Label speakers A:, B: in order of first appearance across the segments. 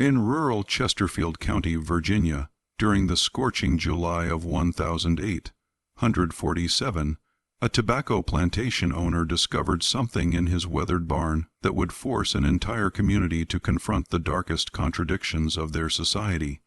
A: In rural Chesterfield County, Virginia, during the scorching July of 1847, a tobacco plantation owner discovered something in his weathered barn that would force an entire community to confront the darkest contradictions of their society.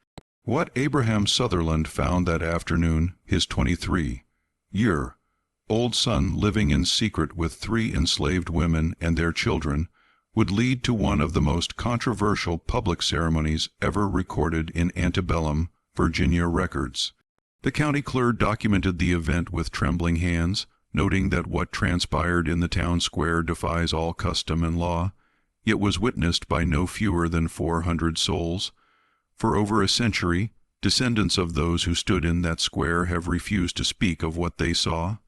A: What Abraham Southerland found that afternoon, his 23-year-old son living in secret with 3 enslaved women and their children, would lead to one of the most controversial public ceremonies ever recorded in antebellum Virginia records. The county clerk documented the event with trembling hands, noting that what transpired in the town square defies all custom and law, yet was witnessed by no fewer than 400 souls. For over a century, descendants of those who stood in that square have refused to speak of what they saw,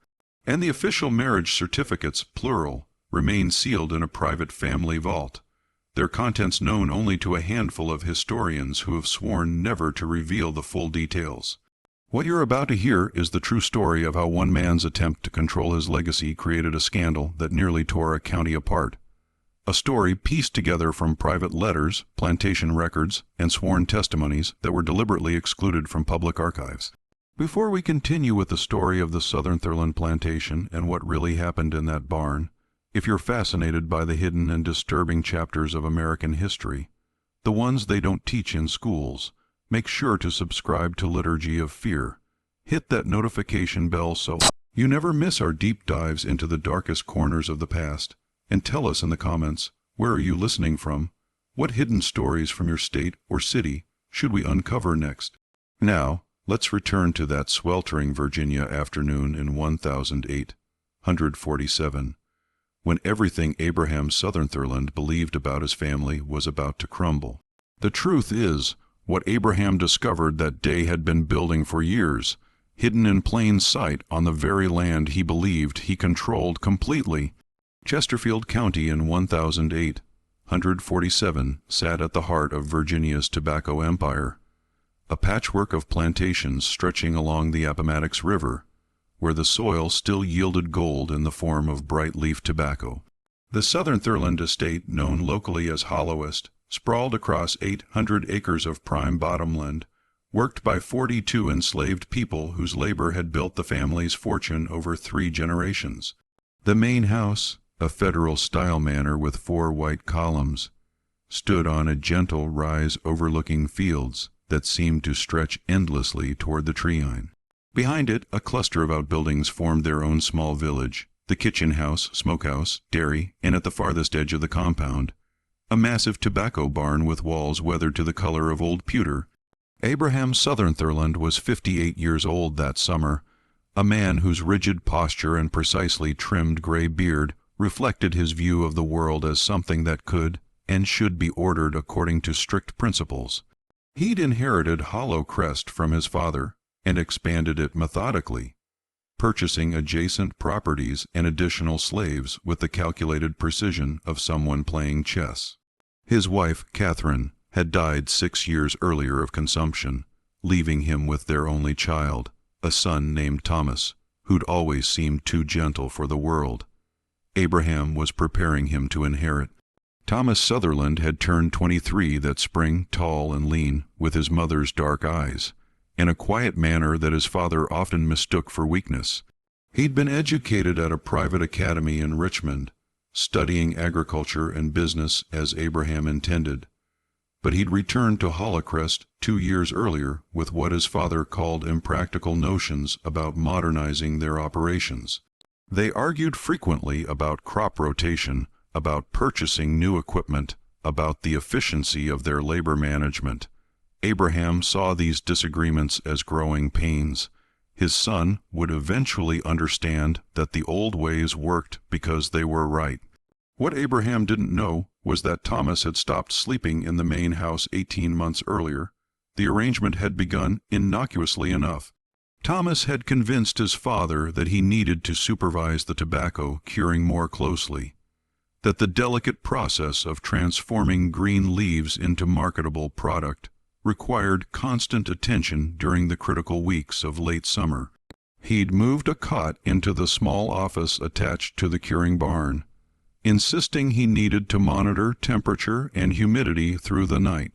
A: and the official marriage certificates, plural, remain sealed in a private family vault, their contents known only to a handful of historians who have sworn never to reveal the full details. What you're about to hear is the true story of how one man's attempt to control his legacy created a scandal that nearly tore a county apart. A story pieced together from private letters, plantation records, and sworn testimonies that were deliberately excluded from public archives. Before we continue with the story of the Southerland plantation and what really happened in that barn, if you're fascinated by the hidden and disturbing chapters of American history, the ones they don't teach in schools, make sure to subscribe to Liturgy of Fear. Hit that notification bell so you never miss our deep dives into the darkest corners of the past. And tell us in the comments, where are you listening from? What hidden stories from your state or city should we uncover next? Now, let's return to that sweltering Virginia afternoon in 1847, when everything Abraham Southerland believed about his family was about to crumble. The truth is, what Abraham discovered that day had been building for years, hidden in plain sight on the very land he believed he controlled completely. Chesterfield County in 1847 sat at the heart of Virginia's tobacco empire, a patchwork of plantations stretching along the Appomattox River, where the soil still yielded gold in the form of bright-leaf tobacco. The Southerland estate, known locally as Hollowest, sprawled across 800 acres of prime bottomland, worked by 42 enslaved people whose labor had built the family's fortune over 3 generations. The main house, a federal-style manor with 4 white columns, stood on a gentle rise overlooking fields that seemed to stretch endlessly toward the tree-line. Behind it, a cluster of outbuildings formed their own small village, the kitchen house, smokehouse, dairy, and at the farthest edge of the compound, a massive tobacco barn with walls weathered to the color of old pewter. Abraham Southerland was 58 years old that summer, a man whose rigid posture and precisely trimmed gray beard reflected his view of the world as something that could and should be ordered according to strict principles. He'd inherited Hollow Crest from his father and expanded it methodically, purchasing adjacent properties and additional slaves with the calculated precision of someone playing chess. His wife, Catherine, had died 6 years earlier of consumption, leaving him with their only child, a son named Thomas, who'd always seemed too gentle for the world. Abraham was preparing him to inherit. Thomas Southerland had turned 23 that spring, tall and lean, with his mother's dark eyes, and a quiet manner that his father often mistook for weakness. He'd been educated at a private academy in Richmond, studying agriculture and business as Abraham intended, but he'd returned to Hollowcrest 2 years earlier with what his father called impractical notions about modernizing their operations. They argued frequently about crop rotation, about purchasing new equipment, about the efficiency of their labor management. Abraham saw these disagreements as growing pains. His son would eventually understand that the old ways worked because they were right. What Abraham didn't know was that Thomas had stopped sleeping in the main house 18 months earlier. The arrangement had begun innocuously enough. Thomas had convinced his father that he needed to supervise the tobacco curing more closely, that the delicate process of transforming green leaves into marketable product required constant attention during the critical weeks of late summer. He'd moved a cot into the small office attached to the curing barn, insisting he needed to monitor temperature and humidity through the night.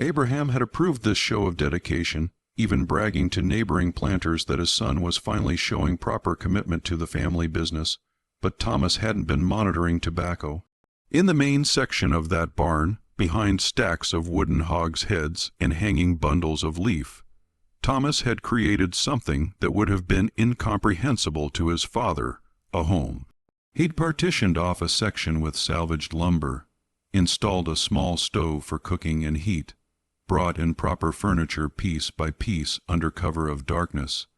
A: Abraham had approved this show of dedication, even bragging to neighboring planters that his son was finally showing proper commitment to the family business, but Thomas hadn't been monitoring tobacco. In the main section of that barn, behind stacks of wooden hogs' heads and hanging bundles of leaf, Thomas had created something that would have been incomprehensible to his father, a home. He'd partitioned off a section with salvaged lumber, installed a small stove for cooking and heat, brought in proper furniture piece by piece under cover of darkness,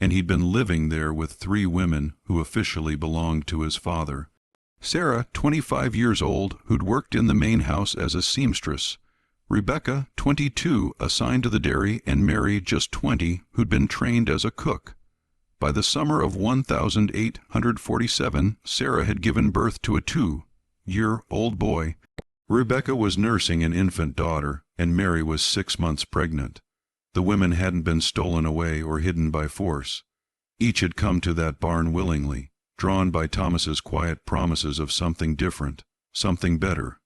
A: and he'd been living there with 3 women who officially belonged to his father. Sarah, 25 years old, who'd worked in the main house as a seamstress, Rebecca, 22, assigned to the dairy, and Mary, just 20, who'd been trained as a cook. By the summer of 1847, Sarah had given birth to a 2-year-old boy. Rebecca was nursing an infant daughter, and Mary was 6 months pregnant. The women hadn't been stolen away or hidden by force. Each had come to that barn willingly, drawn by Thomas's quiet promises of something different, something better.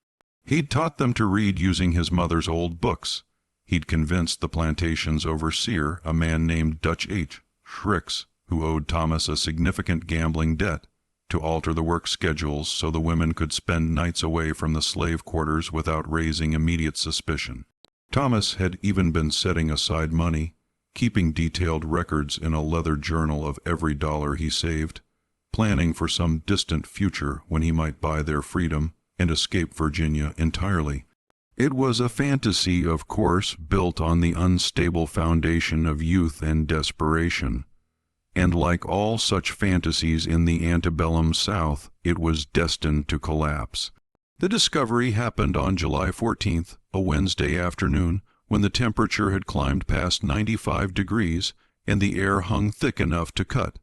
A: He'd taught them to read using his mother's old books. He'd convinced the plantation's overseer, a man named Dutch H. Shricks, who owed Thomas a significant gambling debt, to alter the work schedules so the women could spend nights away from the slave quarters without raising immediate suspicion. Thomas had even been setting aside money, keeping detailed records in a leather journal of every dollar he saved, planning for some distant future when he might buy their freedom and escape Virginia entirely. It was a fantasy, of course, built on the unstable foundation of youth and desperation. And like all such fantasies in the antebellum South, it was destined to collapse. The discovery happened on July 14th, a Wednesday afternoon, when the temperature had climbed past 95 degrees and the air hung thick enough to cut.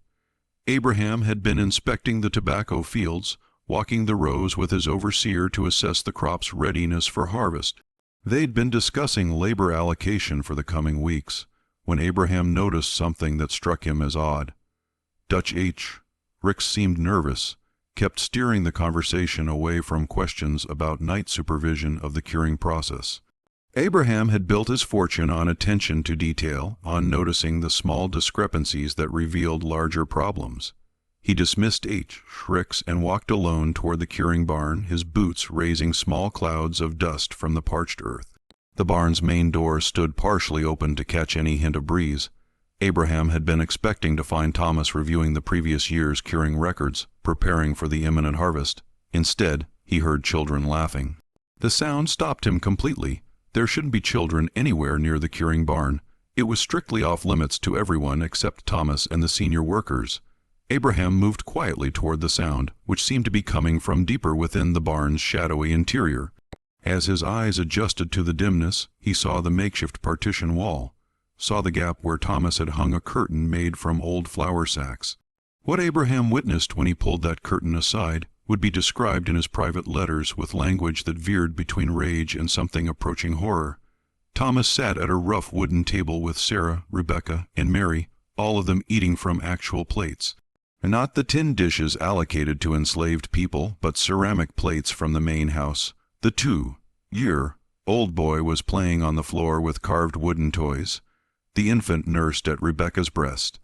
A: Abraham had been inspecting the tobacco fields, walking the rows with his overseer to assess the crop's readiness for harvest. They'd been discussing labor allocation for the coming weeks, when Abraham noticed something that struck him as odd. Dutch H. Ricks seemed nervous, kept steering the conversation away from questions about night supervision of the curing process. Abraham had built his fortune on attention to detail, on noticing the small discrepancies that revealed larger problems. He dismissed H. Ricks and walked alone toward the curing barn, his boots raising small clouds of dust from the parched earth. The barn's main door stood partially open to catch any hint of breeze. Abraham had been expecting to find Thomas reviewing the previous year's curing records, preparing for the imminent harvest. Instead, he heard children laughing. The sound stopped him completely. There shouldn't be children anywhere near the curing barn. It was strictly off limits to everyone except Thomas and the senior workers. Abraham moved quietly toward the sound, which seemed to be coming from deeper within the barn's shadowy interior. As his eyes adjusted to the dimness, he saw the makeshift partition wall, saw the gap where Thomas had hung a curtain made from old flour sacks. What Abraham witnessed when he pulled that curtain aside would be described in his private letters with language that veered between rage and something approaching horror. Thomas sat at a rough wooden table with Sarah, Rebecca, and Mary, all of them eating from actual plates. Not the tin dishes allocated to enslaved people, but ceramic plates from the main house. The 2-year-old boy was playing on the floor with carved wooden toys. The infant nursed at Rebecca's breast.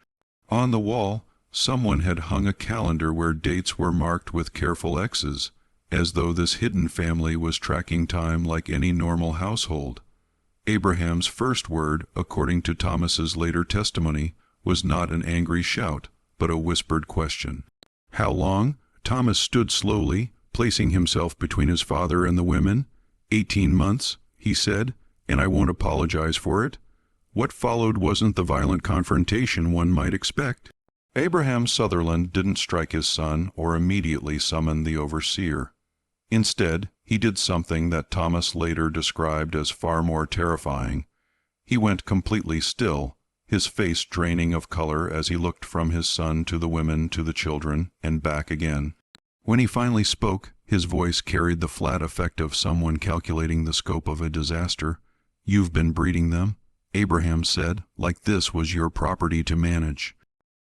A: On the wall, someone had hung a calendar where dates were marked with careful X's, as though this hidden family was tracking time like any normal household. Abraham's first word, according to Thomas's later testimony, was not an angry shout, but a whispered question. How long? Thomas stood slowly, placing himself between his father and the women. 18 months, he said, and I won't apologize for it. What followed wasn't the violent confrontation one might expect. Abraham Southerland didn't strike his son or immediately summon the overseer. Instead, he did something that Thomas later described as far more terrifying. He went completely still, his face draining of color as he looked from his son to the women to the children and back again. When he finally spoke, his voice carried the flat effect of someone calculating the scope of a disaster. "You've been breeding them," Abraham said, "like this was your property to manage."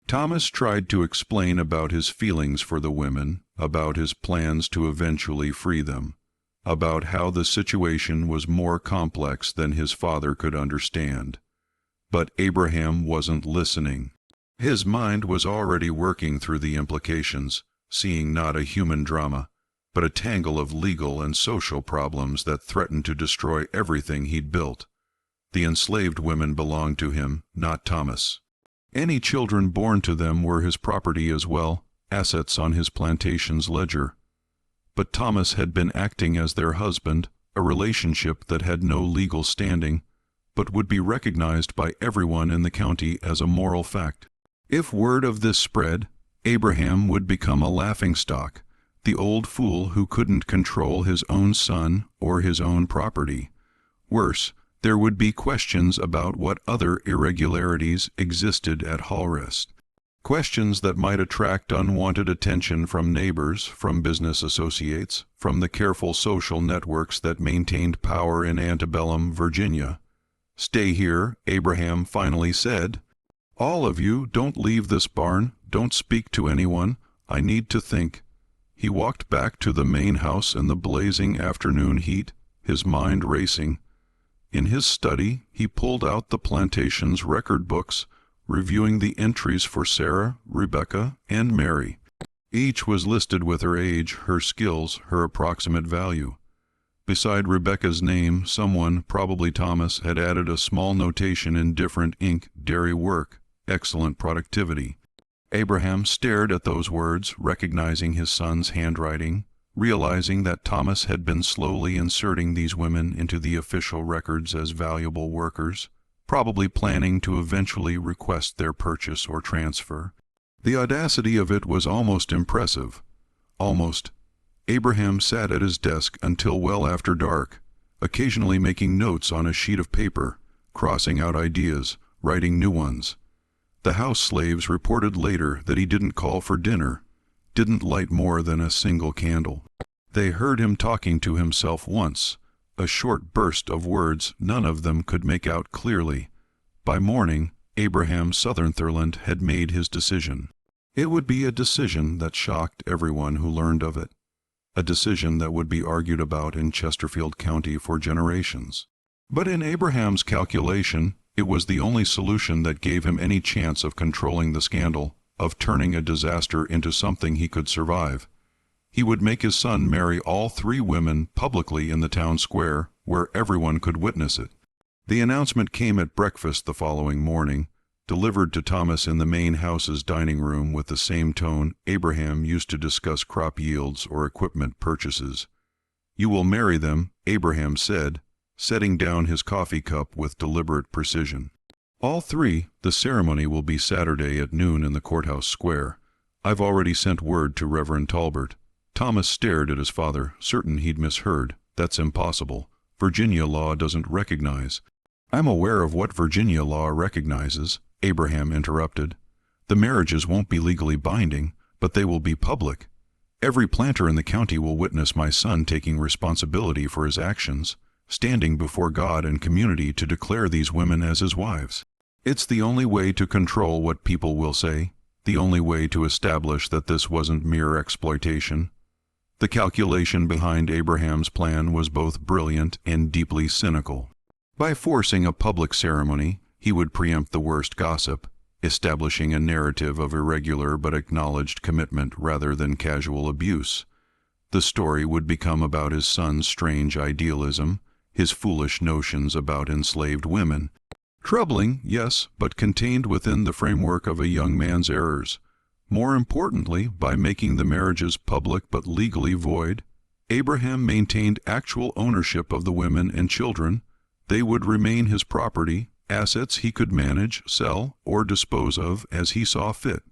A: Thomas tried to explain about his feelings for the women, about his plans to eventually free them. about how the situation was more complex than his father could understand. But Abraham wasn't listening. His mind was already working through the implications, seeing not a human drama, but a tangle of legal and social problems that threatened to destroy everything he'd built. The enslaved women belonged to him, not Thomas. Any children born to them were his property as well, assets on his plantation's ledger. But Thomas had been acting as their husband, a relationship that had no legal standing, but would be recognized by everyone in the county as a moral fact. If word of this spread, Abraham would become a laughingstock, the old fool who couldn't control his own son or his own property. Worse, there would be questions about what other irregularities existed at Hallrest. Questions that might attract unwanted attention from neighbors, from business associates, from the careful social networks that maintained power in antebellum Virginia. "Stay here," Abraham finally said. "All of you, don't leave this barn, don't speak to anyone, I need to think." He walked back to the main house in the blazing afternoon heat, his mind racing. In his study, he pulled out the plantation's record books, reviewing the entries for Sarah, Rebecca, and Mary. Each was listed with her age, her skills, her approximate value. Beside Rebecca's name, someone, probably Thomas, had added a small notation in different ink: dairy work, excellent productivity. Abraham stared at those words, recognizing his son's handwriting, realizing that Thomas had been slowly inserting these women into the official records as valuable workers, probably planning to eventually request their purchase or transfer. The audacity of it was almost impressive. Almost. Abraham sat at his desk until well after dark, occasionally making notes on a sheet of paper, crossing out ideas, writing new ones. The house slaves reported later that he didn't call for dinner, didn't light more than a single candle. They heard him talking to himself once, a short burst of words none of them could make out clearly. By morning, Abraham Southerland had made his decision. It would be a decision that shocked everyone who learned of it, a decision that would be argued about in Chesterfield County for generations. But in Abraham's calculation, it was the only solution that gave him any chance of controlling the scandal, of turning a disaster into something he could survive. He would make his son marry all three women publicly in the town square, where everyone could witness it. The announcement came at breakfast the following morning, delivered to Thomas in the main house's dining room with the same tone Abraham used to discuss crop yields or equipment purchases. "You will marry them," Abraham said, setting down his coffee cup with deliberate precision. "All three. The ceremony will be Saturday at noon in the courthouse square. I've already sent word to Reverend Talbert." Thomas stared at his father, certain he'd misheard. "That's impossible. Virginia law doesn't recognize." "I'm aware of what Virginia law recognizes," Abraham interrupted. "The marriages won't be legally binding, but they will be public. Every planter in the county will witness my son taking responsibility for his actions, standing before God and community to declare these women as his wives. It's the only way to control what people will say, the only way to establish that this wasn't mere exploitation." The calculation behind Abraham's plan was both brilliant and deeply cynical. By forcing a public ceremony, he would preempt the worst gossip, establishing a narrative of irregular but acknowledged commitment rather than casual abuse. The story would become about his son's strange idealism, his foolish notions about enslaved women. Troubling, yes, but contained within the framework of a young man's errors. More importantly, by making the marriages public but legally void, Abraham maintained actual ownership of the women and children. They would remain his property, assets he could manage, sell, or dispose of as he saw fit.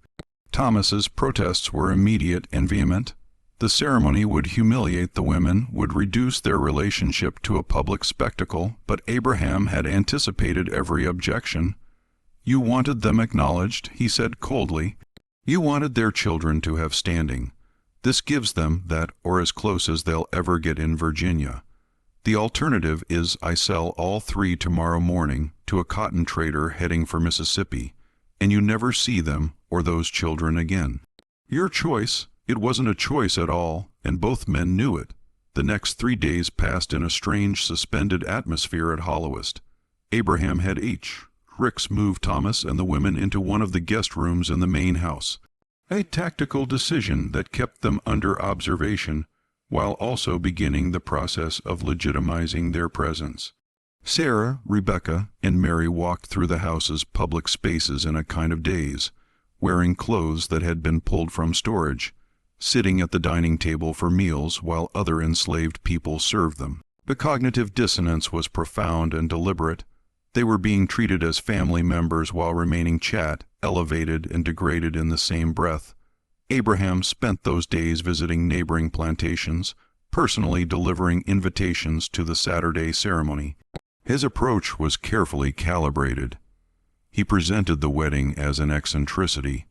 A: Thomas's protests were immediate and vehement. The ceremony would humiliate the women, would reduce their relationship to a public spectacle, but Abraham had anticipated every objection. "You wanted them acknowledged," he said coldly. "You wanted their children to have standing. This gives them that, or as close as they'll ever get in Virginia. The alternative is I sell all three tomorrow morning to a cotton trader heading for Mississippi, and you never see them or those children again. Your choice." It wasn't a choice at all, and both men knew it. The next 3 days passed in a strange suspended atmosphere at Hollowest. Abraham had Ricks moved Thomas and the women into one of the guest rooms in the main house, a tactical decision that kept them under observation while also beginning the process of legitimizing their presence. Sarah, Rebecca, and Mary walked through the house's public spaces in a kind of daze, wearing clothes that had been pulled from storage, sitting at the dining table for meals while other enslaved people served them. The cognitive dissonance was profound and deliberate. They were being treated as family members while remaining elevated and degraded in the same breath. Abraham spent those days visiting neighboring plantations, personally delivering invitations to the Saturday ceremony. His approach was carefully calibrated. He presented the wedding as an eccentricity,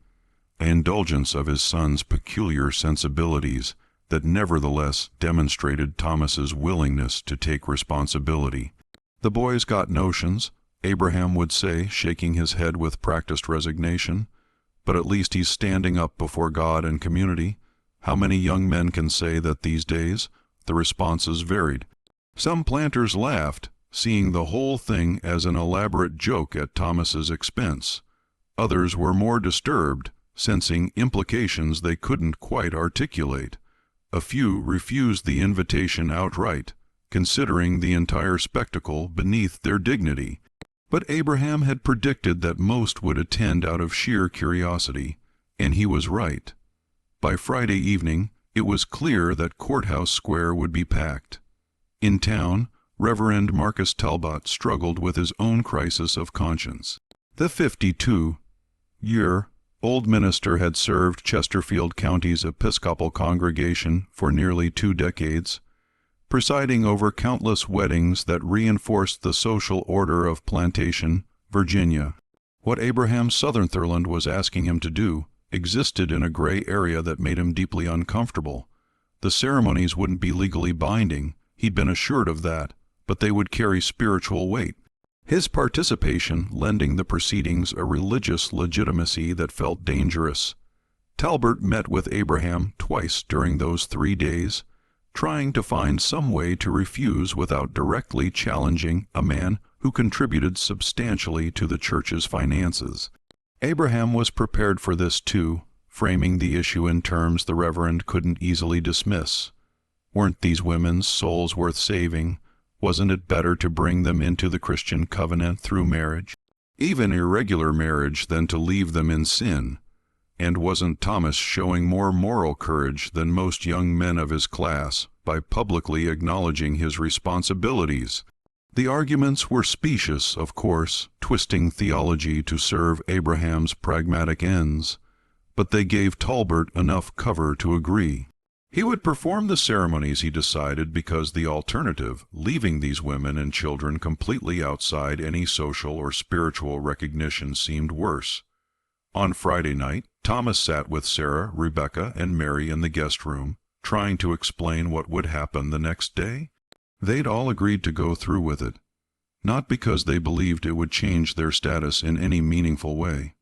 A: an indulgence of his son's peculiar sensibilities that nevertheless demonstrated Thomas's willingness to take responsibility. The boy's got notions, Abraham would say, shaking his head with practiced resignation, but at least he's standing up before God and community. How many young men can say that these days? The responses varied. Some planters laughed, seeing the whole thing as an elaborate joke at Thomas's expense. Others were more disturbed, sensing implications they couldn't quite articulate. A few refused the invitation outright, considering the entire spectacle beneath their dignity. But Abraham had predicted that most would attend out of sheer curiosity, and he was right. By Friday evening, it was clear that Courthouse Square would be packed. In town, Reverend Marcus Talbot struggled with his own crisis of conscience. The 52-year-old minister had served Chesterfield County's Episcopal congregation for nearly 2 decades, presiding over countless weddings that reinforced the social order of Plantation, Virginia. What Abraham Southerland was asking him to do existed in a gray area that made him deeply uncomfortable. The ceremonies wouldn't be legally binding, he'd been assured of that, but they would carry spiritual weight. His participation lending the proceedings a religious legitimacy that felt dangerous. Talbot met with Abraham twice during those 3 days, trying to find some way to refuse without directly challenging a man who contributed substantially to the church's finances. Abraham was prepared for this too, framing the issue in terms the Reverend couldn't easily dismiss. Weren't these women's souls worth saving? Wasn't it better to bring them into the Christian covenant through marriage, even irregular marriage, than to leave them in sin? And wasn't Thomas showing more moral courage than most young men of his class by publicly acknowledging his responsibilities? The arguments were specious, of course, twisting theology to serve Abraham's pragmatic ends, but they gave Talbot enough cover to agree. He would perform the ceremonies, he decided, because the alternative, leaving these women and children completely outside any social or spiritual recognition, seemed worse. On Friday night, Thomas sat with Sarah, Rebecca, and Mary in the guest room, trying to explain what would happen the next day. They'd all agreed to go through with it, not because they believed it would change their status in any meaningful way,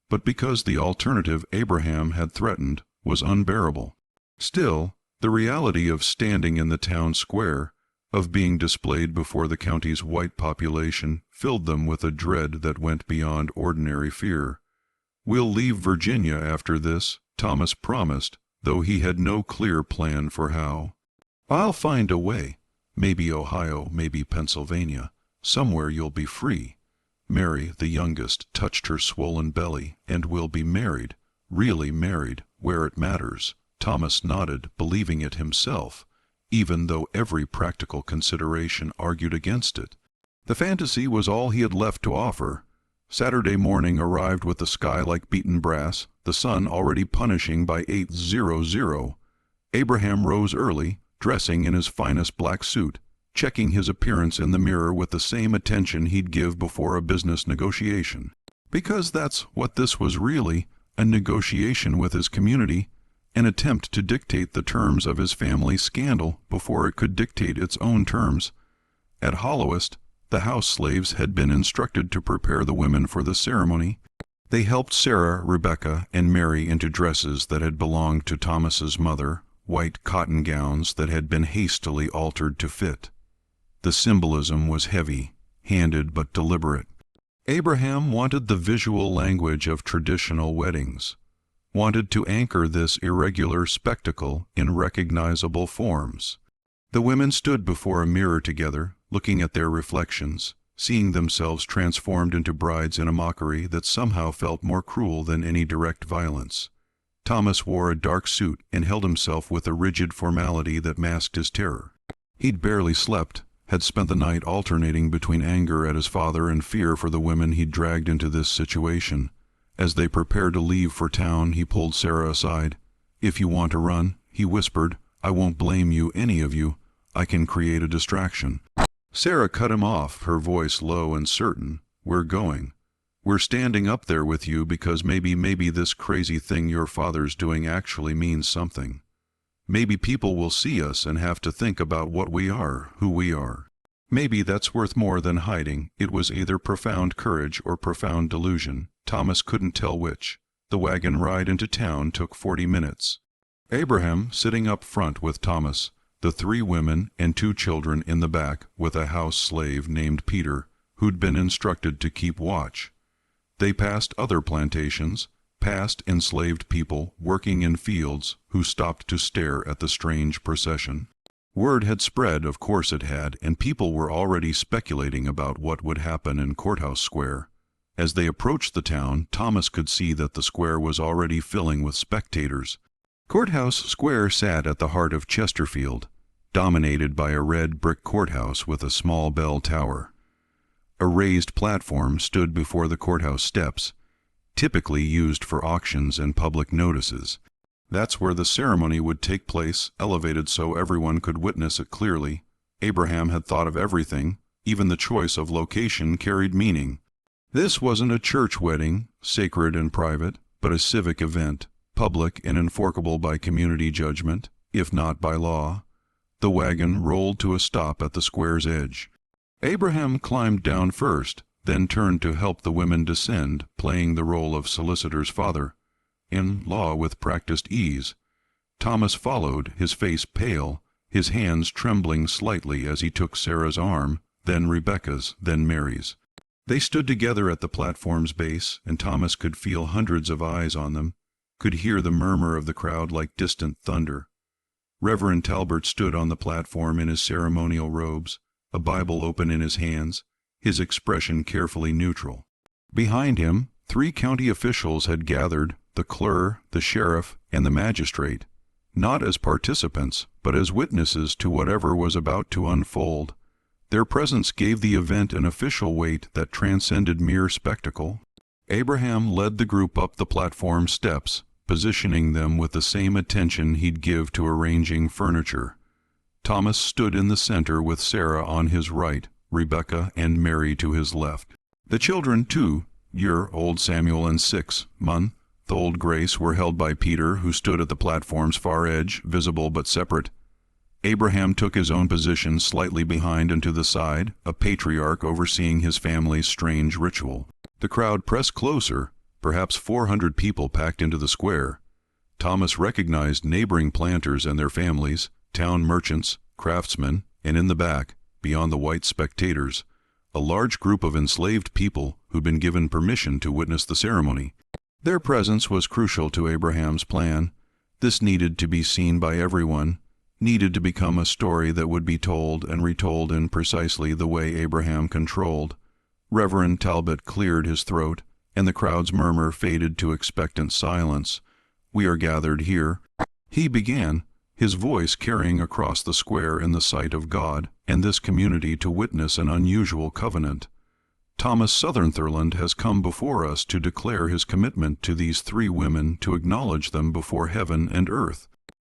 A: but because the alternative Abraham had threatened was unbearable. Still, the reality of standing in the town square, of being displayed before the county's white population, filled them with a dread that went beyond ordinary fear. "We'll leave Virginia after this," Thomas promised, though he had no clear plan for how. "I'll find a way. Maybe Ohio, maybe Pennsylvania. Somewhere you'll be free." Mary, the youngest, touched her swollen belly. "And we'll be married, really married, where it matters." Thomas nodded, believing it himself, even though every practical consideration argued against it. The fantasy was all he had left to offer. Saturday morning arrived with the sky like beaten brass, the sun already punishing by 8:00. Abraham rose early, dressing in his finest black suit, checking his appearance in the mirror with the same attention he'd give before a business negotiation. Because that's what this was really, a negotiation with his community, an attempt to dictate the terms of his family's scandal before it could dictate its own terms. At Hollowest, the house slaves had been instructed to prepare the women for the ceremony. They helped Sarah, Rebecca, and Mary into dresses that had belonged to Thomas's mother, white cotton gowns that had been hastily altered to fit. The symbolism was heavy-handed but deliberate. Abraham wanted the visual language of traditional weddings, wanted to anchor this irregular spectacle in recognizable forms. The women stood before a mirror together, looking at their reflections, seeing themselves transformed into brides in a mockery that somehow felt more cruel than any direct violence. Thomas wore a dark suit and held himself with a rigid formality that masked his terror. He'd barely slept, had spent the night alternating between anger at his father and fear for the women he'd dragged into this situation. As they prepared to leave for town, he pulled Sarah aside. "If you want to run," he whispered, "I won't blame you, any of you. I can create a distraction." Sarah cut him off, her voice low and certain. "We're going. We're standing up there with you because maybe this crazy thing your father's doing actually means something. Maybe people will see us and have to think about what we are, who we are. Maybe that's worth more than hiding." It was either profound courage or profound delusion. Thomas couldn't tell which. The wagon ride into town took 40 minutes. Abraham sitting up front with Thomas, the 3 women and 2 children in the back with a house slave named Peter, who'd been instructed to keep watch. They passed other plantations, past enslaved people working in fields who stopped to stare at the strange procession. Word had spread, of course it had, and people were already speculating about what would happen in Courthouse Square. As they approached the town, Thomas could see that the square was already filling with spectators. Courthouse Square sat at the heart of Chesterfield, dominated by a red brick courthouse with a small bell tower. A raised platform stood before the courthouse steps, typically used for auctions and public notices. That's where the ceremony would take place, elevated so everyone could witness it clearly. Abraham had thought of everything. Even the choice of location carried meaning. This wasn't a church wedding, sacred and private, but a civic event, public and enforceable by community judgment, if not by law. The wagon rolled to a stop at the square's edge. Abraham climbed down first, then turned to help the women descend, playing the role of solicitor's father-in-law with practiced ease. Thomas followed, his face pale, his hands trembling slightly as he took Sarah's arm, then Rebecca's, then Mary's. They stood together at the platform's base, and Thomas could feel hundreds of eyes on them, could hear the murmur of the crowd like distant thunder. Reverend Talbert stood on the platform in his ceremonial robes, a Bible open in his hands, his expression carefully neutral. Behind him, 3 county officials had gathered, the clerk, the sheriff, and the magistrate, not as participants, but as witnesses to whatever was about to unfold. Their presence gave the event an official weight that transcended mere spectacle. Abraham led the group up the platform steps, positioning them with the same attention he'd give to arranging furniture. Thomas stood in the center with Sarah on his right, Rebecca and Mary to his left. The children, 2-year-old Samuel and 6-month-old Grace, were held by Peter, who stood at the platform's far edge, visible but separate. Abraham took his own position slightly behind and to the side, a patriarch overseeing his family's strange ritual. The crowd pressed closer, perhaps 400 people packed into the square. Thomas recognized neighboring planters and their families, town merchants, craftsmen, and in the back, beyond the white spectators, a large group of enslaved people who'd been given permission to witness the ceremony. Their presence was crucial to Abraham's plan. This needed to be seen by everyone, needed to become a story that would be told and retold in precisely the way Abraham controlled. Reverend Talbot cleared his throat, and the crowd's murmur faded to expectant silence. "We are gathered here," he began, his voice carrying across the square in the sight of God and this community to witness an unusual covenant. "Thomas Southerland has come before us to declare his commitment to these 3 women, to acknowledge them before heaven and earth."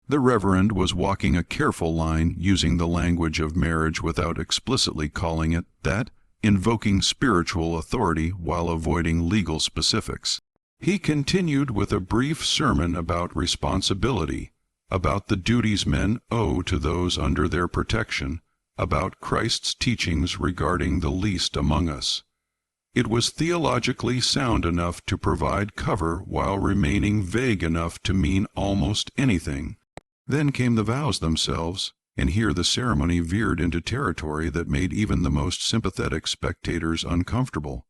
A: The Reverend was walking a careful line, using the language of marriage without explicitly calling it that, invoking spiritual authority while avoiding legal specifics. He continued with a brief sermon about responsibility, about the duties men owe to those under their protection, about Christ's teachings regarding the least among us. It was theologically sound enough to provide cover while remaining vague enough to mean almost anything. Then came the vows themselves, and here the ceremony veered into territory that made even the most sympathetic spectators uncomfortable.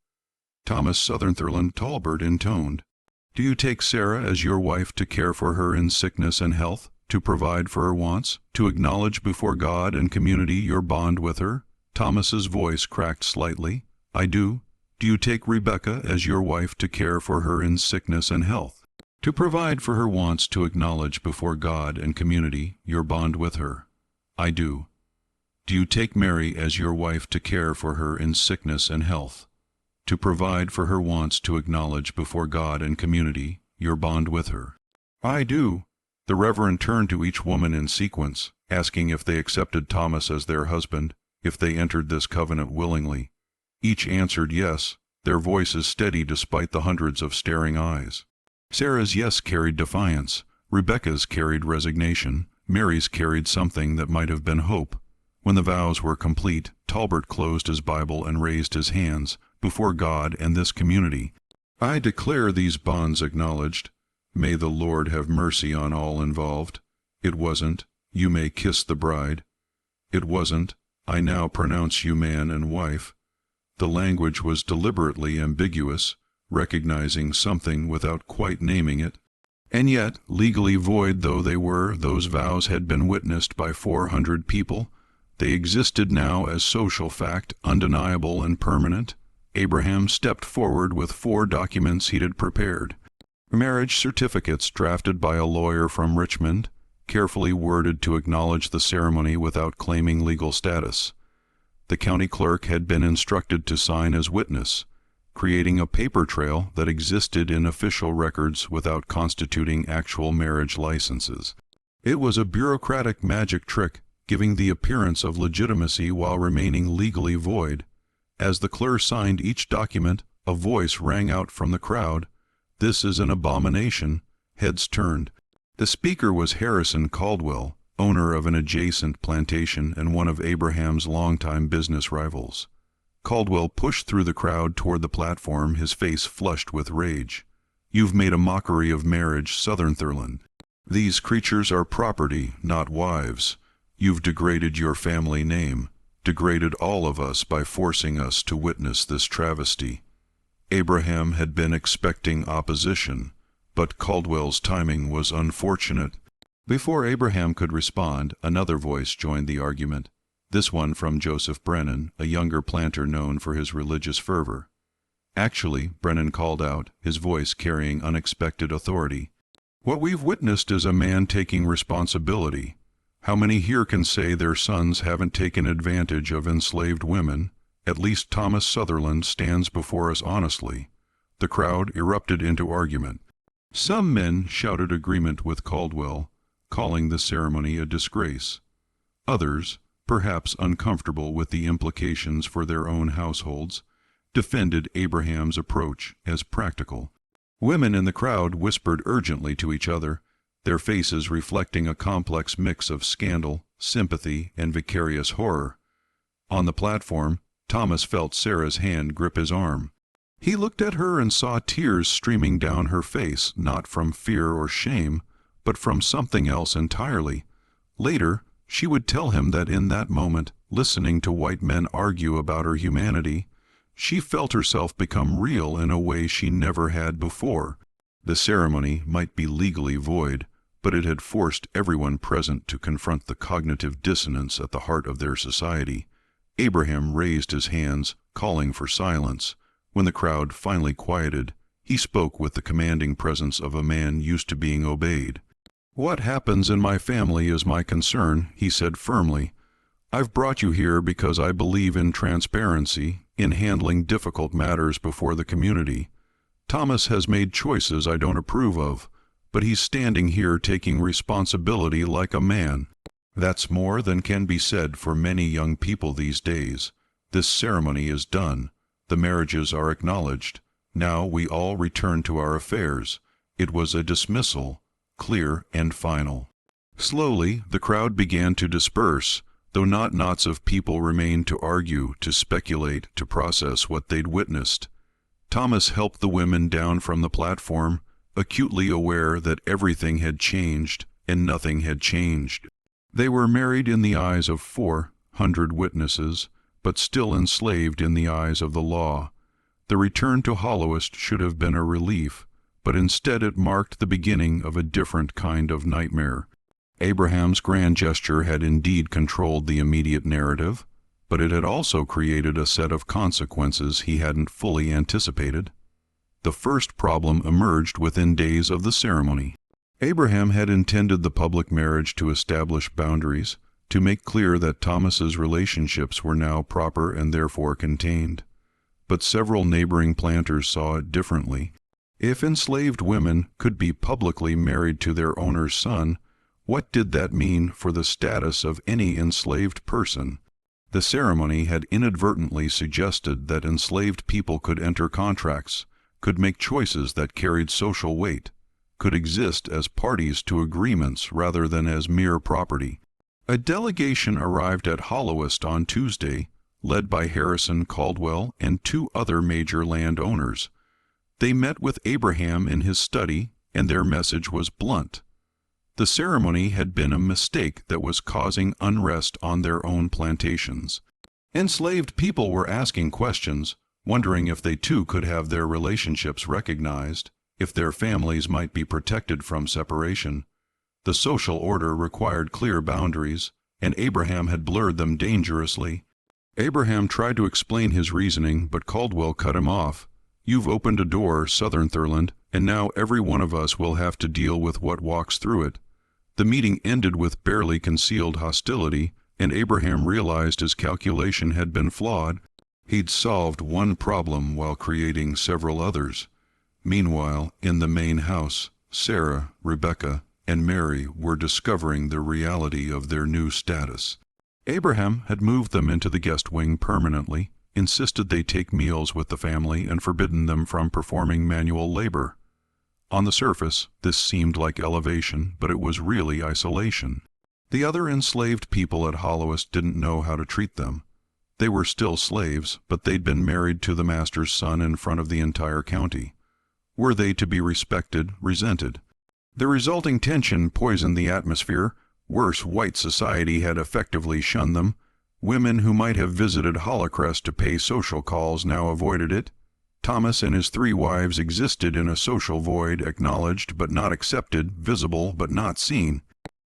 A: Thomas Southerland Talbert intoned, "Do you take Sarah as your wife to care for her in sickness and health, to provide for her wants, to acknowledge before God and community your bond with her?" Thomas's voice cracked slightly. "I do. Do you take Rebecca as your wife to care for her in sickness and health, to provide for her wants, to acknowledge before God and community your bond with her?" "I do." "Do you take Mary as your wife to care for her in sickness and health, to provide for her wants, to acknowledge before God and community your bond with her?" "I do." The Reverend turned to each woman in sequence, asking if they accepted Thomas as their husband, if they entered this covenant willingly. Each answered yes, their voices steady despite the hundreds of staring eyes. Sarah's yes carried defiance, Rebecca's carried resignation, Mary's carried something that might have been hope. When the vows were complete, Talbert closed his Bible and raised his hands before God and this community. "I declare these bonds acknowledged. May the Lord have mercy on all involved." It wasn't, "You may kiss the bride." It wasn't, "I now pronounce you man and wife." The language was deliberately ambiguous, recognizing something without quite naming it. And yet, legally void though they were, those vows had been witnessed by 400 people. They existed now as social fact, undeniable and permanent. Abraham stepped forward with 4 documents he had prepared. Marriage certificates drafted by a lawyer from Richmond, carefully worded to acknowledge the ceremony without claiming legal status. The county clerk had been instructed to sign as witness, creating a paper trail that existed in official records without constituting actual marriage licenses. It was a bureaucratic magic trick, giving the appearance of legitimacy while remaining legally void. As the clerk signed each document, a voice rang out from the crowd, "This is an abomination." Heads turned. The speaker was Harrison Caldwell, owner of an adjacent plantation and one of Abraham's longtime business rivals. Caldwell pushed through the crowd toward the platform, his face flushed with rage. "You've made a mockery of marriage, Southerland. These creatures are property, not wives. You've degraded your family name, degraded all of us by forcing us to witness this travesty." Abraham had been expecting opposition, but Caldwell's timing was unfortunate. Before Abraham could respond, another voice joined the argument, this one from Joseph Brennan, a younger planter known for his religious fervor. "Actually," Brennan called out, his voice carrying unexpected authority, "what we've witnessed is a man taking responsibility. How many here can say their sons haven't taken advantage of enslaved women? At least Thomas Southerland stands before us honestly." The crowd erupted into argument. Some men shouted agreement with Caldwell, calling the ceremony a disgrace. Others, perhaps uncomfortable with the implications for their own households, defended Abraham's approach as practical. Women in the crowd whispered urgently to each other, their faces reflecting a complex mix of scandal, sympathy, and vicarious horror. On the platform, Thomas felt Sarah's hand grip his arm. He looked at her and saw tears streaming down her face, not from fear or shame, but from something else entirely. Later, she would tell him that in that moment, listening to white men argue about her humanity, she felt herself become real in a way she never had before. The ceremony might be legally void, but it had forced everyone present to confront the cognitive dissonance at the heart of their society. Abraham raised his hands, calling for silence. When the crowd finally quieted, he spoke with the commanding presence of a man used to being obeyed. "What happens in my family is my concern," he said firmly. "I've brought you here because I believe in transparency, in handling difficult matters before the community. Thomas has made choices I don't approve of, but he's standing here taking responsibility like a man. That's more than can be said for many young people these days. This ceremony is done. The marriages are acknowledged. Now we all return to our affairs." It was a dismissal, clear and final. Slowly, the crowd began to disperse, though not knots of people remained to argue, to speculate, to process what they'd witnessed. Thomas helped the women down from the platform, acutely aware that everything had changed, and nothing had changed. They were married in the eyes of 400 witnesses, but still enslaved in the eyes of the law. The return to Hollowest should have been a relief, but instead it marked the beginning of a different kind of nightmare. Abraham's grand gesture had indeed controlled the immediate narrative, but it had also created a set of consequences he hadn't fully anticipated. The first problem emerged within days of the ceremony. Abraham had intended the public marriage to establish boundaries, to make clear that Thomas's relationships were now proper and therefore contained. But several neighboring planters saw it differently. If enslaved women could be publicly married to their owner's son, what did that mean for the status of any enslaved person? The ceremony had inadvertently suggested that enslaved people could enter contracts, could make choices that carried social weight, could exist as parties to agreements rather than as mere property. A delegation arrived at Hollowest on Tuesday, led by Harrison Caldwell and 2 other major landowners. They met with Abraham in his study, and their message was blunt. The ceremony had been a mistake that was causing unrest on their own plantations. Enslaved people were asking questions, wondering if they too could have their relationships recognized, if their families might be protected from separation. The social order required clear boundaries, and Abraham had blurred them dangerously. Abraham tried to explain his reasoning, but Caldwell cut him off. "You've opened a door, Southerland, and now every one of us will have to deal with what walks through it." The meeting ended with barely concealed hostility, and Abraham realized his calculation had been flawed. He'd solved one problem while creating several others. Meanwhile, in the main house, Sarah, Rebecca, and Mary were discovering the reality of their new status. Abraham had moved them into the guest wing permanently, insisted they take meals with the family, and forbidden them from performing manual labor. On the surface, this seemed like elevation, but it was really isolation. The other enslaved people at Hollowest didn't know how to treat them. They were still slaves, but they'd been married to the master's son in front of the entire county. Were they to be respected, resented? The resulting tension poisoned the atmosphere. Worse, white society had effectively shunned them. Women who might have visited Hollowcrest to pay social calls now avoided it. Thomas and his 3 wives existed in a social void, acknowledged but not accepted, visible but not seen.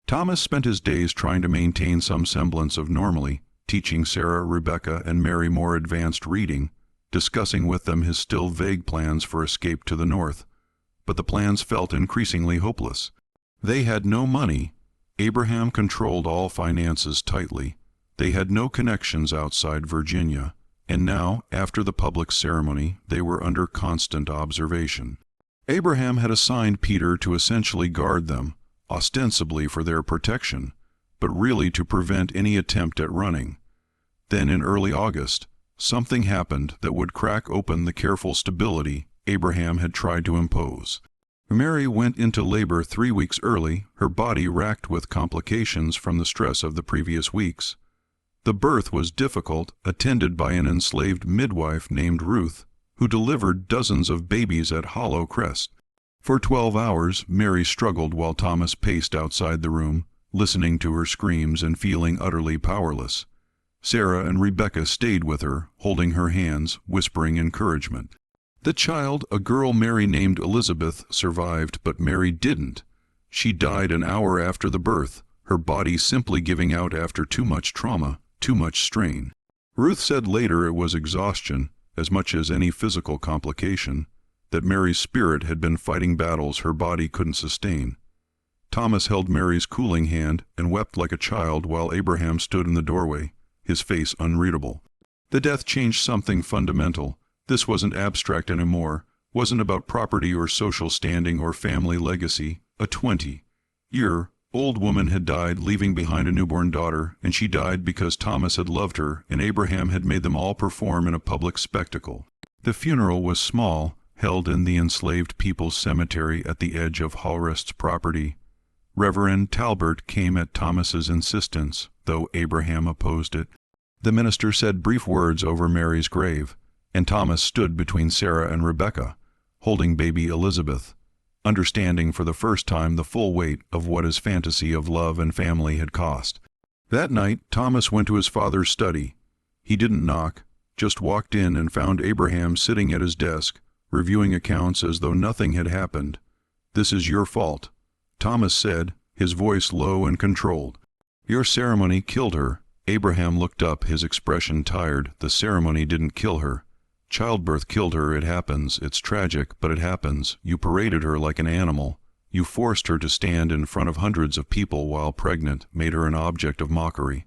A: Thomas spent his days trying to maintain some semblance of normalcy, teaching Sarah, Rebecca, and Mary more advanced reading, discussing with them his still vague plans for escape to the north. But the plans felt increasingly hopeless. They had no money. Abraham controlled all finances tightly. They had no connections outside Virginia. And now, after the public ceremony, they were under constant observation. Abraham had assigned Peter to essentially guard them, ostensibly for their protection, but really to prevent any attempt at running. Then in early August, something happened that would crack open the careful stability Abraham had tried to impose. Mary went into labor 3 weeks early, her body racked with complications from the stress of the previous weeks. The birth was difficult, attended by an enslaved midwife named Ruth, who delivered dozens of babies at Hollow Crest. For 12 hours, Mary struggled while Thomas paced outside the room, listening to her screams and feeling utterly powerless. Sarah and Rebecca stayed with her, holding her hands, whispering encouragement. The child, a girl Mary named Elizabeth, survived, but Mary didn't. She died an hour after the birth, her body simply giving out after too much trauma, too much strain. Ruth said later it was exhaustion, as much as any physical complication, that Mary's spirit had been fighting battles her body couldn't sustain. Thomas held Mary's cooling hand and wept like a child while Abraham stood in the doorway, his face unreadable. The death changed something fundamental. This wasn't abstract anymore, wasn't about property or social standing or family legacy. A 20-year-old woman had died, leaving behind a newborn daughter, and she died because Thomas had loved her and Abraham had made them all perform in a public spectacle. The funeral was small, held in the enslaved people's cemetery at the edge of Hallrest's property. Reverend Talbert came at Thomas's insistence, though Abraham opposed it. The minister said brief words over Mary's grave, and Thomas stood between Sarah and Rebecca, holding baby Elizabeth. understanding for the first time the full weight of what his fantasy of love and family had cost. That night, Thomas went to his father's study. He didn't knock, just walked in and found Abraham sitting at his desk, reviewing accounts as though nothing had happened. "This is your fault," Thomas said, his voice low and controlled. "Your ceremony killed her." Abraham looked up, his expression tired. "The ceremony didn't kill her. Childbirth killed her. It happens. It's tragic, but it happens. You paraded her like an animal. You forced her to stand in front of hundreds of people while pregnant, made her an object of mockery.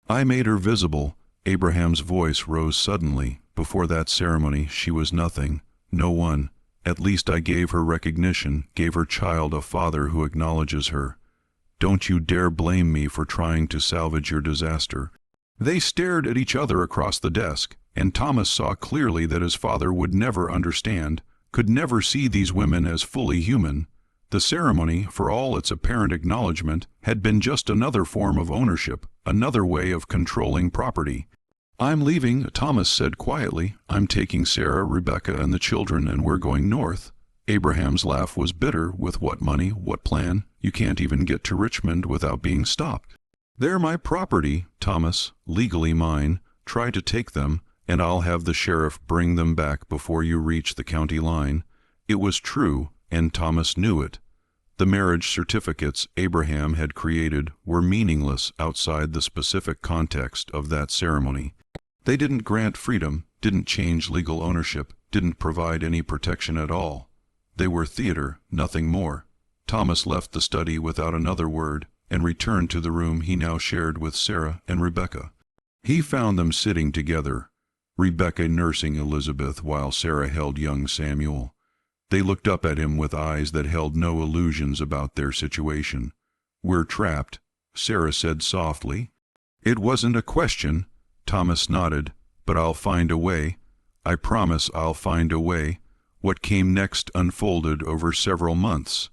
A: I made her visible." Abraham's voice rose suddenly. "Before that ceremony, she was nothing. No one. At least I gave her recognition, gave her child a father who acknowledges her. Don't you dare blame me for trying to salvage your disaster." They stared at each other across the desk, and Thomas saw clearly that his father would never understand, could never see these women as fully human. The ceremony, for all its apparent acknowledgement, had been just another form of ownership, another way of controlling property. "I'm leaving," Thomas said quietly. "I'm taking Sarah, Rebecca, and the children, and we're going north." Abraham's laugh was bitter. "With what money? What plan? You can't even get to Richmond without being stopped." "They're my property, Thomas, legally mine. Try to take them, and I'll have the sheriff bring them back before you reach the county line." It was true, and Thomas knew it. The marriage certificates Abraham had created were meaningless outside the specific context of that ceremony. They didn't grant freedom, didn't change legal ownership, didn't provide any protection at all. They were theater, nothing more. Thomas left the study without another word and returned to the room he now shared with Sarah and Rebecca. He found them sitting together, Rebecca nursing Elizabeth while Sarah held young Samuel. They looked up at him with eyes that held no illusions about their situation. "We're trapped," Sarah said softly. "It wasn't a question," Thomas nodded, "but I'll find a way. I promise I'll find a way." What came next unfolded over several months,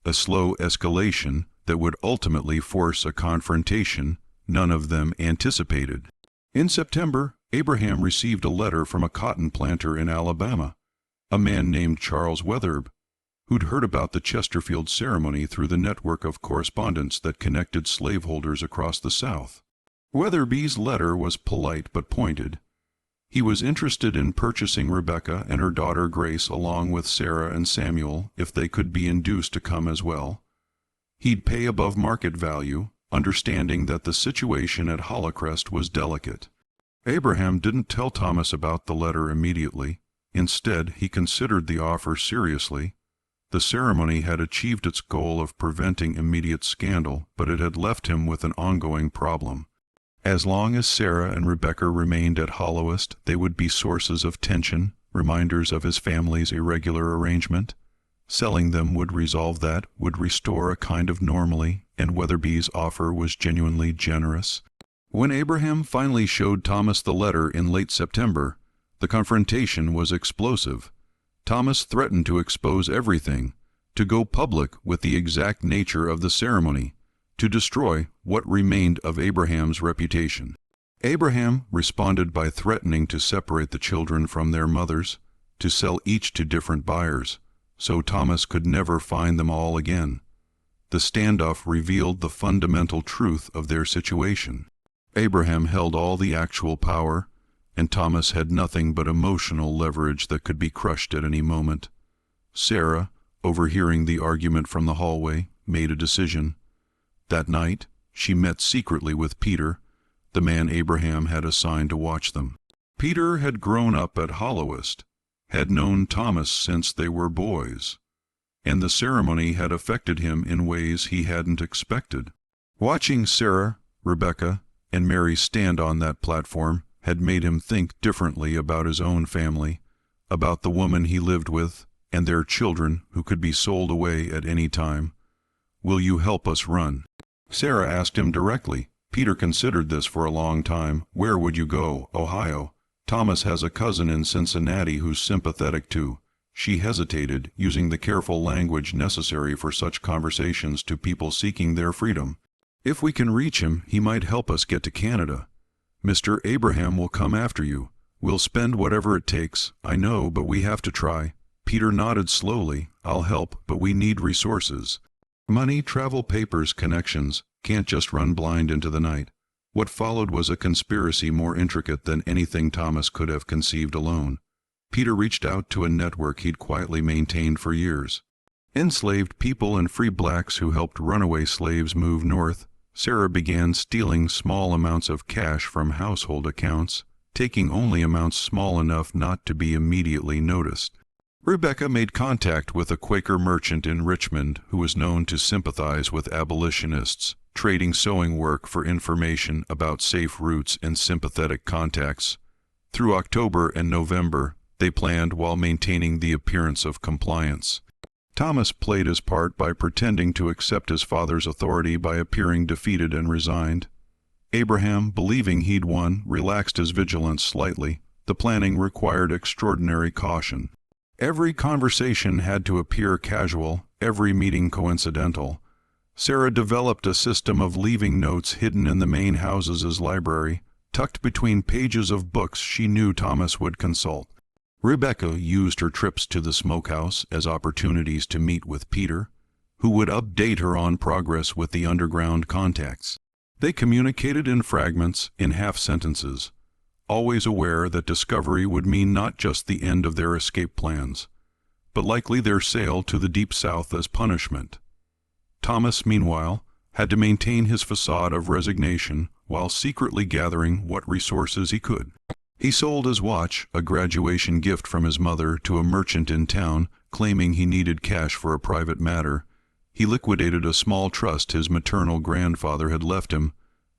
A: a slow escalation that would ultimately force a confrontation none of them anticipated. In September, Abraham received a letter from a cotton planter in Alabama, a man named Charles Wetherbe, who'd heard about the Chesterfield ceremony through the network of correspondence that connected slaveholders across the South. Wetherbe's letter was polite but pointed. He was interested in purchasing Rebecca and her daughter Grace along with Sarah and Samuel if they could be induced to come as well. He'd pay above market value, understanding that the situation at Hollycrest was delicate. Abraham didn't tell Thomas about the letter immediately. Instead, he considered the offer seriously. The ceremony had achieved its goal of preventing immediate scandal, but it had left him with an ongoing problem. As long as Sarah and Rebecca remained at Hollowest, they would be sources of tension, reminders of his family's irregular arrangement. Selling them would resolve that, would restore a kind of normalcy, and Wetherbe's offer was genuinely generous. When Abraham finally showed Thomas the letter in late September, the confrontation was explosive. Thomas threatened to expose everything, to go public with the exact nature of the ceremony, to destroy what remained of Abraham's reputation. Abraham responded by threatening to separate the children from their mothers, to sell each to different buyers, so Thomas could never find them all again. The standoff revealed the fundamental truth of their situation. Abraham held all the actual power, and Thomas had nothing but emotional leverage that could be crushed at any moment. Sarah, overhearing the argument from the hallway, made a decision. That night, she met secretly with Peter, the man Abraham had assigned to watch them. Peter had grown up at Hollowest, had known Thomas since they were boys, and the ceremony had affected him in ways he hadn't expected. Watching Sarah, Rebecca, and Mary stand on that platform had made him think differently about his own family, about the woman he lived with, and their children who could be sold away at any time. "Will you help us run?" Sarah asked him directly. Peter considered this for a long time. "Where would you go?" "Ohio. Thomas has a cousin in Cincinnati who's sympathetic too." She hesitated, using the careful language necessary for such conversations to people seeking their freedom. "If we can reach him, he might help us get to Canada. Mr. Abraham will come after you. We'll spend whatever it takes, I know, but we have to try." Peter nodded slowly. "I'll help, but we need resources. Money, travel, papers, connections. Can't just run blind into the night." What followed was a conspiracy more intricate than anything Thomas could have conceived alone. Peter reached out to a network he'd quietly maintained for years. Enslaved people and free blacks who helped runaway slaves move north. Sarah began stealing small amounts of cash from household accounts, taking only amounts small enough not to be immediately noticed. Rebecca made contact with a Quaker merchant in Richmond who was known to sympathize with abolitionists, trading sewing work for information about safe routes and sympathetic contacts. Through October and November, they planned while maintaining the appearance of compliance. Thomas played his part by pretending to accept his father's authority by appearing defeated and resigned. Abraham, believing he'd won, relaxed his vigilance slightly. The planning required extraordinary caution. Every conversation had to appear casual, every meeting coincidental. Sarah developed a system of leaving notes hidden in the main house's library, tucked between pages of books she knew Thomas would consult. Rebecca used her trips to the smokehouse as opportunities to meet with Peter, who would update her on progress with the underground contacts. They communicated in fragments, in half-sentences, always aware that discovery would mean not just the end of their escape plans, but likely their sale to the Deep South as punishment. Thomas, meanwhile, had to maintain his facade of resignation while secretly gathering what resources he could. He sold his watch, a graduation gift from his mother, to a merchant in town, claiming he needed cash for a private matter. He liquidated a small trust his maternal grandfather had left him,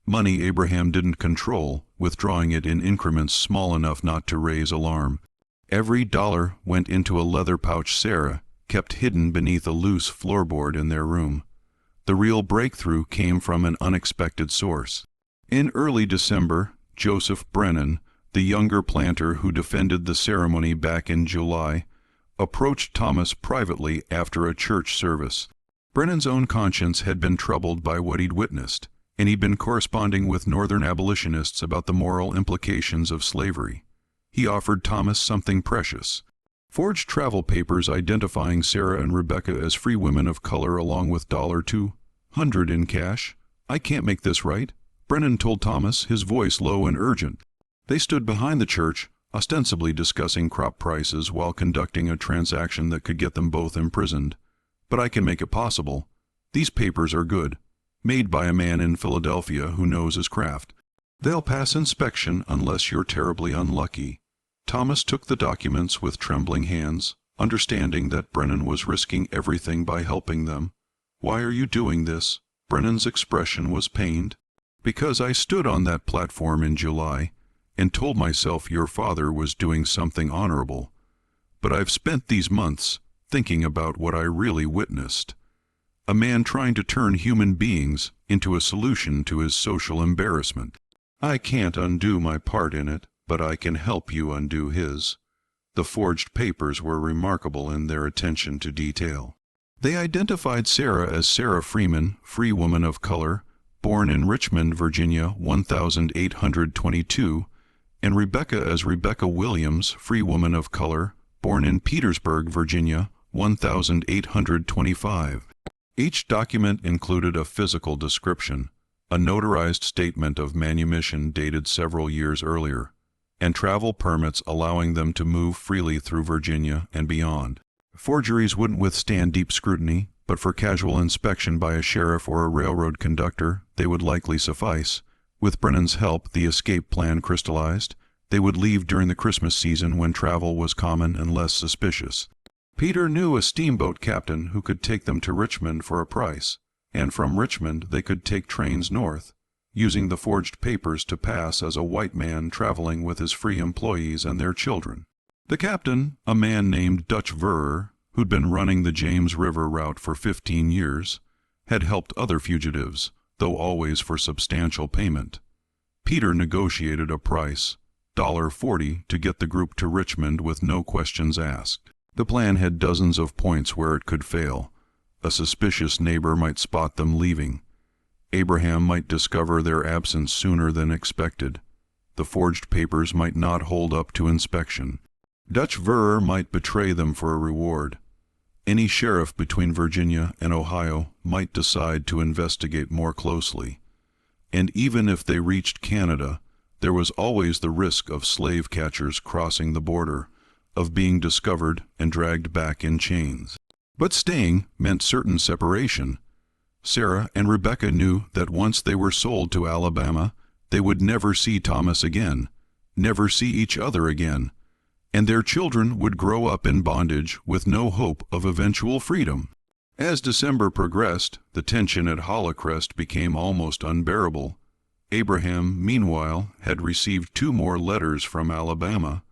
A: money Abraham didn't control, withdrawing it in increments small enough not to raise alarm. Every dollar went into a leather pouch Sarah kept hidden beneath a loose floorboard in their room. The real breakthrough came from an unexpected source. In early December, Joseph Brennan, the younger planter who defended the ceremony back in July, approached Thomas privately after a church service. Brennan's own conscience had been troubled by what he'd witnessed, and he'd been corresponding with Northern abolitionists about the moral implications of slavery. He offered Thomas something precious: forged travel papers identifying Sarah and Rebecca as free women of color, along with $200 in cash. "I can't make this right," Brennan told Thomas, his voice low and urgent. They stood behind the church, ostensibly discussing crop prices while conducting a transaction that could get them both imprisoned. "But I can make it possible. These papers are good, made by a man in Philadelphia who knows his craft. They'll pass inspection unless you're terribly unlucky." Thomas took the documents with trembling hands, understanding that Brennan was risking everything by helping them. "Why are you doing this?" Brennan's expression was pained. "Because I stood on that platform in July and told myself your father was doing something honorable. But I've spent these months thinking about what I really witnessed. A man trying to turn human beings into a solution to his social embarrassment. I can't undo my part in it, but I can help you undo his." The forged papers were remarkable in their attention to detail. They identified Sarah as Sarah Freeman, free woman of color, born in Richmond, Virginia, 1822, and Rebecca as Rebecca Williams, free woman of color, born in Petersburg, Virginia, 1825. Each document included a physical description, a notarized statement of manumission dated several years earlier, and travel permits allowing them to move freely through Virginia and beyond. Forgeries wouldn't withstand deep scrutiny, but for casual inspection by a sheriff or a railroad conductor, they would likely suffice. With Brennan's help, the escape plan crystallized. They would leave during the Christmas season when travel was common and less suspicious. Peter knew a steamboat captain who could take them to Richmond for a price, and from Richmond they could take trains north, using the forged papers to pass as a white man traveling with his free employees and their children. The captain, a man named Dutch Verrer, who'd been running the James River route for 15 years, had helped other fugitives, though always for substantial payment. Peter negotiated a price, $40, to get the group to Richmond with no questions asked. The plan had dozens of points where it could fail. A suspicious neighbor might spot them leaving. Abraham might discover their absence sooner than expected. The forged papers might not hold up to inspection. Dutch ver might betray them for a reward. Any sheriff between Virginia and Ohio might decide to investigate more closely. And even if they reached Canada, there was always the risk of slave catchers crossing the border, of being discovered and dragged back in chains. But staying meant certain separation. Sarah and Rebecca knew that once they were sold to Alabama, they would never see Thomas again, never see each other again, and their children would grow up in bondage with no hope of eventual freedom. As December progressed, the tension at Hollycrest became almost unbearable. Abraham, meanwhile, had received 2 more letters from Alabama,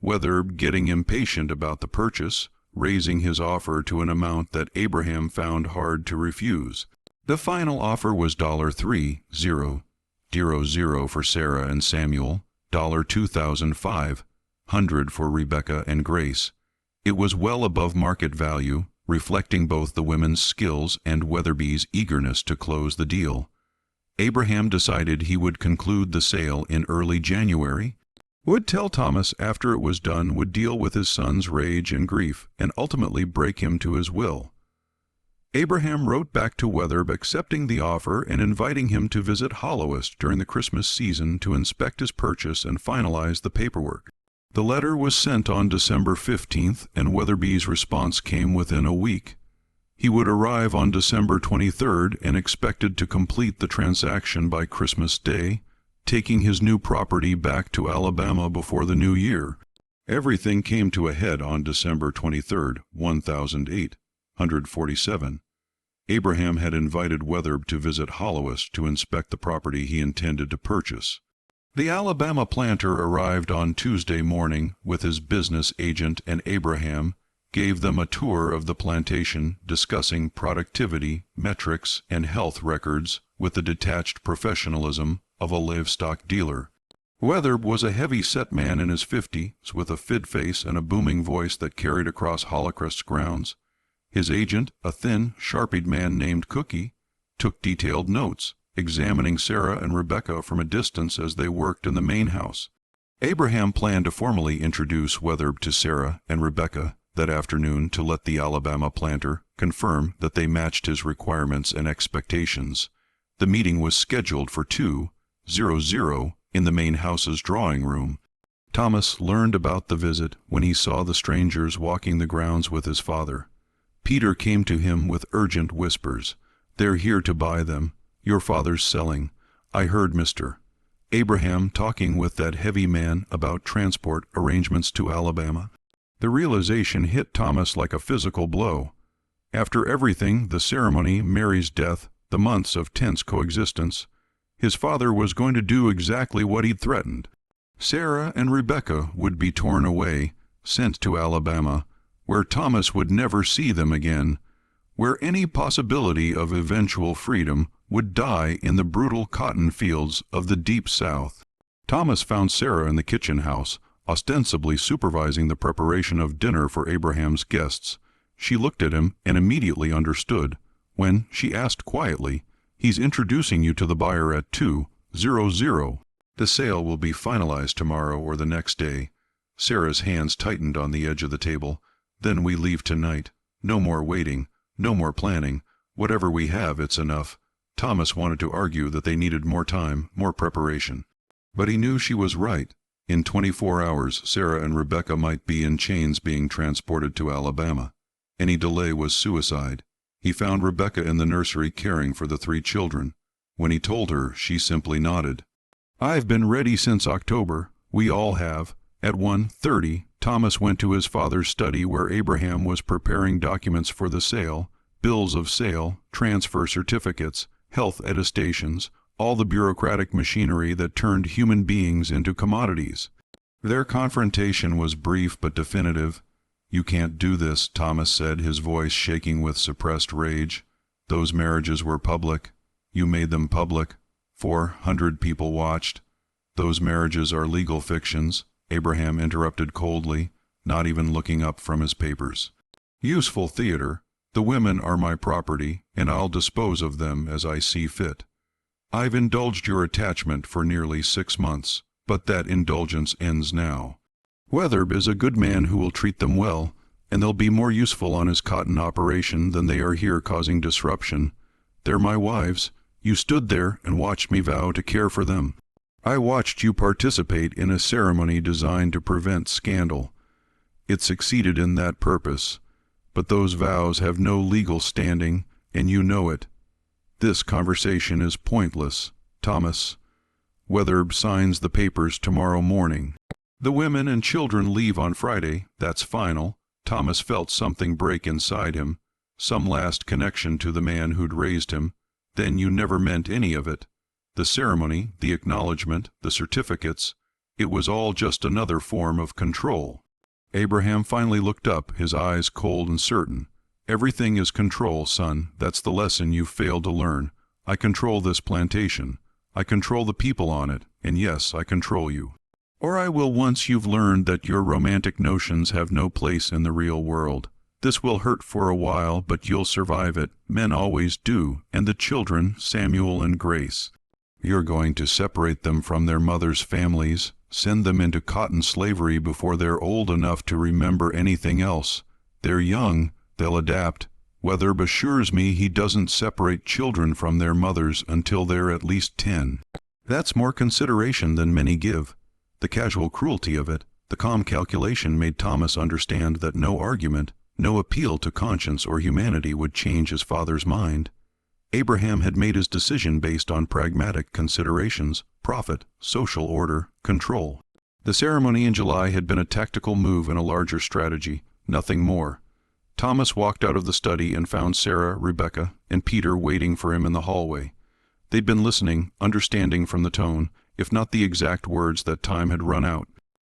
A: Wetherb getting impatient about the purchase, raising his offer to an amount that Abraham found hard to refuse. The final offer was $3,000 for Sarah and Samuel, $2,500 for Rebecca and Grace. It was well above market value, reflecting both the women's skills and Weatherby's eagerness to close the deal. Abraham decided he would conclude the sale in early January, would tell Thomas after it was done, would deal with his son's rage and grief, and ultimately break him to his will. Abraham wrote back to Wetherb accepting the offer and inviting him to visit Holloist during the Christmas season to inspect his purchase and finalize the paperwork. The letter was sent on December 15th, and Weatherby's response came within a week. He would arrive on December 23rd and expected to complete the transaction by Christmas Day, taking his new property back to Alabama before the new year. Everything came to a head on December 23rd, 1847. Abraham had invited Wetherb to visit Holloist to inspect the property he intended to purchase. The Alabama planter arrived on Tuesday morning with his business agent, and Abraham gave them a tour of the plantation, discussing productivity, metrics, and health records with the detached professionalism of a livestock dealer. Wetherb was a heavy-set man in his 50s, with a fit face and a booming voice that carried across Hollycrest's grounds. His agent, a thin, sharp-eyed man named Cookie, took detailed notes, examining Sarah and Rebecca from a distance as they worked in the main house. Abraham planned to formally introduce Wetherb to Sarah and Rebecca that afternoon to let the Alabama planter confirm that they matched his requirements and expectations. The meeting was scheduled for 2:00 in the main house's drawing room. Thomas learned about the visit when he saw the strangers walking the grounds with his father. Peter came to him with urgent whispers. "They're here to buy them. Your father's selling. I heard Mr. Abraham talking with that heavy man about transport arrangements to Alabama." The realization hit Thomas like a physical blow. After everything, the ceremony, Mary's death, the months of tense coexistence, his father was going to do exactly what he'd threatened. Sarah and Rebecca would be torn away, sent to Alabama, where Thomas would never see them again, where any possibility of eventual freedom would die in the brutal cotton fields of the Deep South. Thomas found Sarah in the kitchen house, ostensibly supervising the preparation of dinner for Abraham's guests. She looked at him and immediately understood when she asked quietly, "He's introducing you to the buyer at 2:00. The sale will be finalized tomorrow or the next day." Sarah's hands tightened on the edge of the table. "Then we leave tonight. No more waiting, no more planning. Whatever we have, it's enough." Thomas wanted to argue that they needed more time, more preparation. But he knew she was right. In 24 hours, Sarah and Rebecca might be in chains being transported to Alabama. Any delay was suicide. He found Rebecca in the nursery caring for the 3 children. When he told her, she simply nodded. "I've been ready since October. We all have." At 1:30, Thomas went to his father's study where Abraham was preparing documents for the sale, bills of sale, transfer certificates, health attestations, all the bureaucratic machinery that turned human beings into commodities. Their confrontation was brief but definitive. "You can't do this," Thomas said, his voice shaking with suppressed rage. "Those marriages were public. You made them public. 400 people watched." "Those marriages are legal fictions," Abraham interrupted coldly, not even looking up from his papers. "Useful theater. The women are my property, and I'll dispose of them as I see fit. I've indulged your attachment for nearly 6 months, but that indulgence ends now." Wetherb is a good man who will treat them well, and they'll be more useful on his cotton operation than they are here causing disruption. They're my wives. You stood there and watched me vow to care for them. I watched you participate in a ceremony designed to prevent scandal. It succeeded in that purpose, but those vows have no legal standing, and you know it. This conversation is pointless, Thomas. Wetherb signs the papers tomorrow morning. The women and children leave on Friday, that's final. Thomas felt something break inside him, some last connection to the man who'd raised him. Then you never meant any of it. The ceremony, the acknowledgement, the certificates, it was all just another form of control. Abraham finally looked up, his eyes cold and certain. Everything is control, son. That's the lesson you've failed to learn. I control this plantation. I control the people on it, and yes, I control you. Or I will once you've learned that your romantic notions have no place in the real world. This will hurt for a while, but you'll survive it. Men always do, and the children, Samuel and Grace. You're going to separate them from their mothers' families, send them into cotton slavery before they're old enough to remember anything else. They're young, they'll adapt. Wetherb assures me he doesn't separate children from their mothers until they're at least 10. That's more consideration than many give. The casual cruelty of it, the calm calculation made Thomas understand that no argument, no appeal to conscience or humanity would change his father's mind. Abraham had made his decision based on pragmatic considerations: profit, social order, control. The ceremony in July had been a tactical move in a larger strategy, nothing more. Thomas walked out of the study and found Sarah, Rebecca, and Peter waiting for him in the hallway. They'd been listening, understanding from the tone, if not the exact words, that time had run out.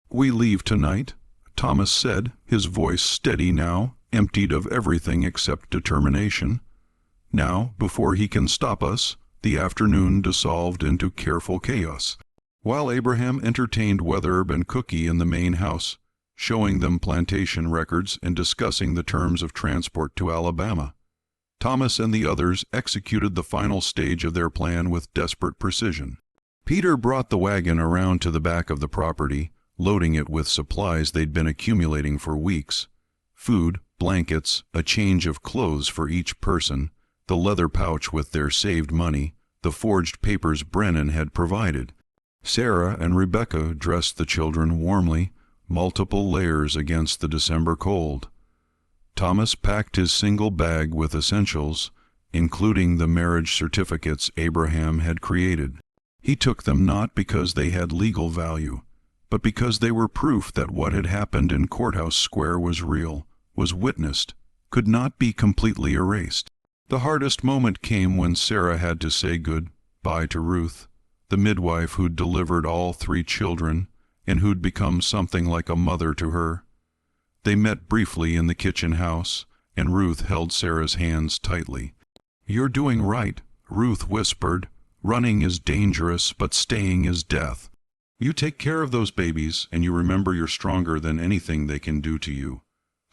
A: "We leave tonight," Thomas said, his voice steady now, emptied of everything except determination. Now, before he can stop us, the afternoon dissolved into careful chaos. While Abraham entertained Wetherb and Cookie in the main house, showing them plantation records and discussing the terms of transport to Alabama, Thomas and the others executed the final stage of their plan with desperate precision. Peter brought the wagon around to the back of the property, loading it with supplies they'd been accumulating for weeks: food, blankets, a change of clothes for each person, the leather pouch with their saved money, the forged papers Brennan had provided. Sarah and Rebecca dressed the children warmly, multiple layers against the December cold. Thomas packed his single bag with essentials, including the marriage certificates Abraham had created. He took them not because they had legal value, but because they were proof that what had happened in Courthouse Square was real, was witnessed, could not be completely erased. The hardest moment came when Sarah had to say good-bye to Ruth, the midwife who'd delivered all 3 children and who'd become something like a mother to her. They met briefly in the kitchen house, and Ruth held Sarah's hands tightly. "You're doing right," Ruth whispered. "Running is dangerous, but staying is death. You take care of those babies, and you remember you're stronger than anything they can do to you."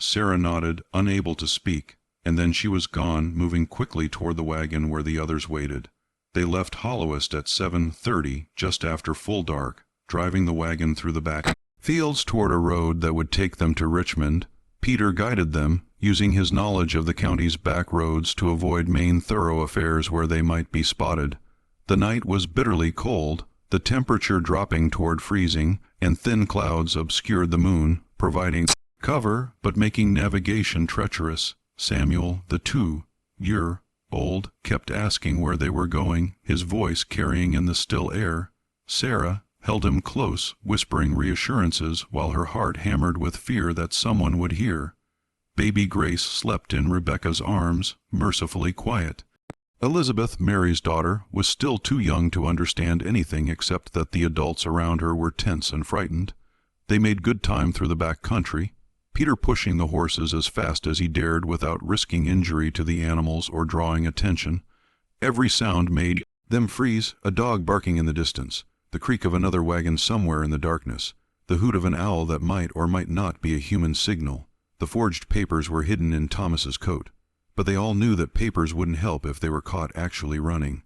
A: Sarah nodded, unable to speak, and then she was gone, moving quickly toward the wagon where the others waited. They left Hollowest at 7:30, just after full dark, driving the wagon through the back fields toward a road that would take them to Richmond. Peter guided them, using his knowledge of the county's back roads to avoid main thoroughfares where they might be spotted. The night was bitterly cold, the temperature dropping toward freezing, and thin clouds obscured the moon, providing cover but making navigation treacherous. Samuel, the 2-year-old, kept asking where they were going, his voice carrying in the still air. Sarah held him close, whispering reassurances while her heart hammered with fear that someone would hear. Baby Grace slept in Rebecca's arms, mercifully quiet. Elizabeth, Mary's daughter, was still too young to understand anything except that the adults around her were tense and frightened. They made good time through the back country, Peter pushing the horses as fast as he dared without risking injury to the animals or drawing attention. Every sound made them freeze: a dog barking in the distance, the creak of another wagon somewhere in the darkness, the hoot of an owl that might or might not be a human signal. The forged papers were hidden in Thomas's coat, but they all knew that papers wouldn't help if they were caught actually running.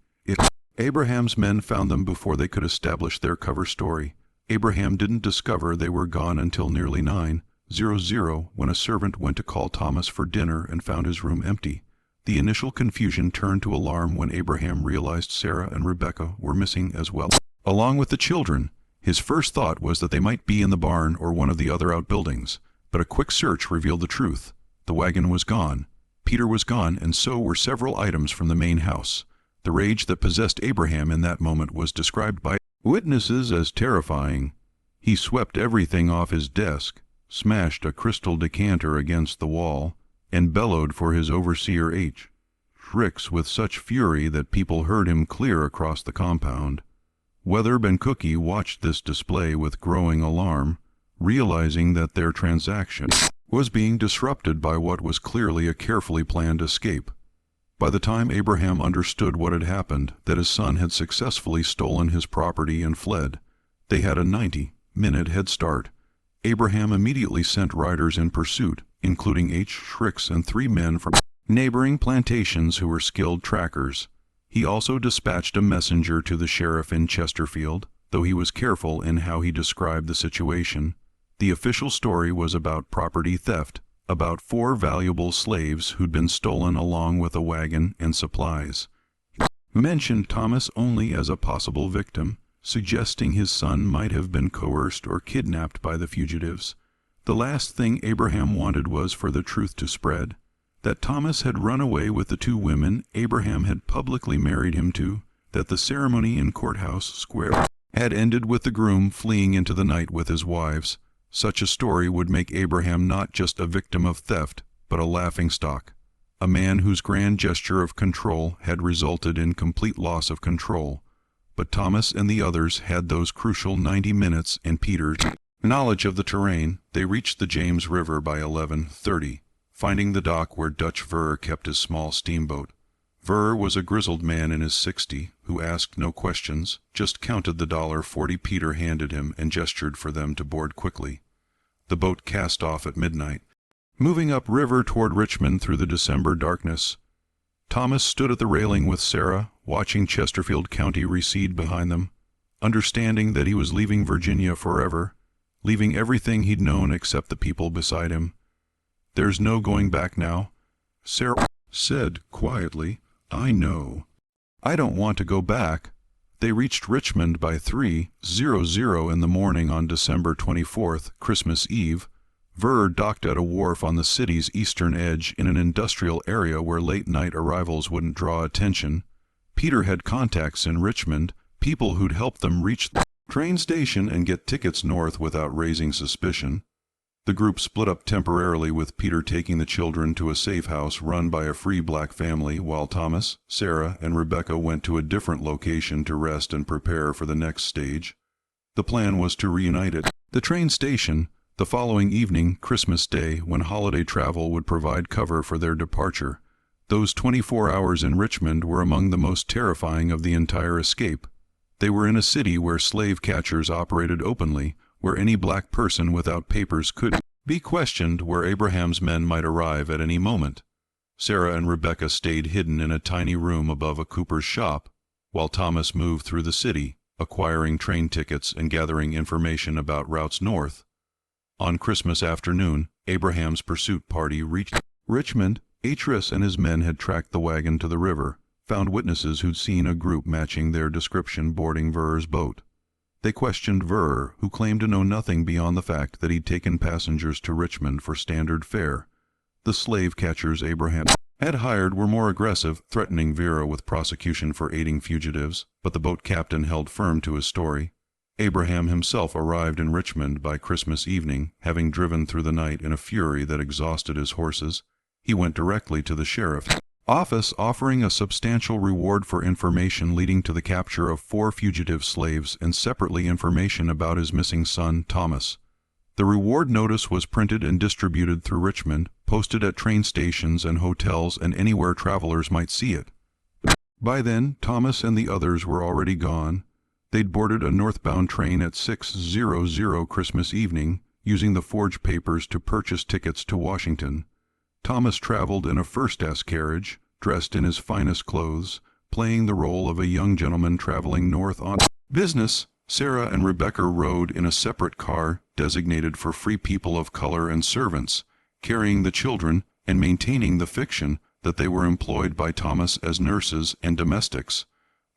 A: Abraham's men found them before they could establish their cover story. Abraham didn't discover they were gone until nearly 9:00 when a servant went to call Thomas for dinner and found his room empty. The initial confusion turned to alarm when Abraham realized Sarah and Rebekah were missing as well, along with the children. His first thought was that they might be in the barn or one of the other outbuildings, but a quick search revealed the truth. The wagon was gone, Peter was gone, and so were several items from the main house. The rage that possessed Abraham in that moment was described by witnesses as terrifying. He swept everything off his desk, smashed a crystal decanter against the wall, and bellowed for his overseer H. with such fury that people heard him clear across the compound. Wetherb and Cookie watched this display with growing alarm, realizing that their transaction was being disrupted by what was clearly a carefully planned escape. By the time Abraham understood what had happened, that his son had successfully stolen his property and fled, they had a 90-minute head start. Abraham immediately sent riders in pursuit, including H. and 3 men from neighboring plantations who were skilled trackers. He also dispatched a messenger to the sheriff in Chesterfield, though he was careful in how he described the situation. The official story was about property theft, about 4 valuable slaves who'd been stolen along with a wagon and supplies. He mentioned Thomas only as a possible victim, suggesting his son might have been coerced or kidnapped by the fugitives. The last thing Abraham wanted was for the truth to spread, that Thomas had run away with the 2 women Abraham had publicly married him to, that the ceremony in Courthouse Square had ended with the groom fleeing into the night with his wives. Such a story would make Abraham not just a victim of theft, but a laughingstock, a man whose grand gesture of control had resulted in complete loss of control. But Thomas and the others had those crucial 90 minutes in Peter's knowledge of the terrain. They reached the James River by 11:30, finding the dock where Dutch Ver kept his small steamboat. Ver was a grizzled man in his 60s who asked no questions, just counted the $1.40 Peter handed him and gestured for them to board quickly. The boat cast off at midnight, moving up river toward Richmond through the December darkness. Thomas stood at the railing with Sarah, watching Chesterfield County recede behind them, understanding that he was leaving Virginia forever, leaving everything he'd known except the people beside him. "There's no going back now," Sarah said quietly. "I know. I don't want to go back." They reached Richmond by 3:00 in the morning on December 24th, Christmas Eve. Ver docked at a wharf on the city's eastern edge in an industrial area where late-night arrivals wouldn't draw attention. Peter had contacts in Richmond, people who'd help them reach the train station and get tickets north without raising suspicion. The group split up temporarily, with Peter taking the children to a safe house run by a free black family, while Thomas, Sarah, and Rebekah went to a different location to rest and prepare for the next stage. The plan was to reunite at the train station the following evening, Christmas Day, when holiday travel would provide cover for their departure. Those 24 hours in Richmond were among the most terrifying of the entire escape. They were in a city where slave catchers operated openly, where any black person without papers could be questioned, where Abraham's men might arrive at any moment. Sarah and Rebekah stayed hidden in a tiny room above a cooper's shop, while Thomas moved through the city, acquiring train tickets and gathering information about routes north. On Christmas afternoon, Abraham's pursuit party reached Richmond. H. and his men had tracked the wagon to the river, found witnesses who'd seen a group matching their description boarding Ver's boat. They questioned Ver, who claimed to know nothing beyond the fact that he'd taken passengers to Richmond for standard fare. The slave catchers Abraham had hired were more aggressive, threatening Vera with prosecution for aiding fugitives, but the boat captain held firm to his story. Abraham himself arrived in Richmond by Christmas evening, having driven through the night in a fury that exhausted his horses. He went directly to the sheriff's office, offering a substantial reward for information leading to the capture of 4 fugitive slaves, and separately information about his missing son, Thomas. The reward notice was printed and distributed through Richmond, posted at train stations and hotels and anywhere travelers might see it. By then, Thomas and the others were already gone. They'd boarded a northbound train at 6:00 Christmas evening, using the forged papers to purchase tickets to Washington. Thomas traveled in a first-class carriage, dressed in his finest clothes, playing the role of a young gentleman traveling north on business. Sarah and Rebecca rode in a separate car designated for free people of color and servants, carrying the children and maintaining the fiction that they were employed by Thomas as nurses and domestics.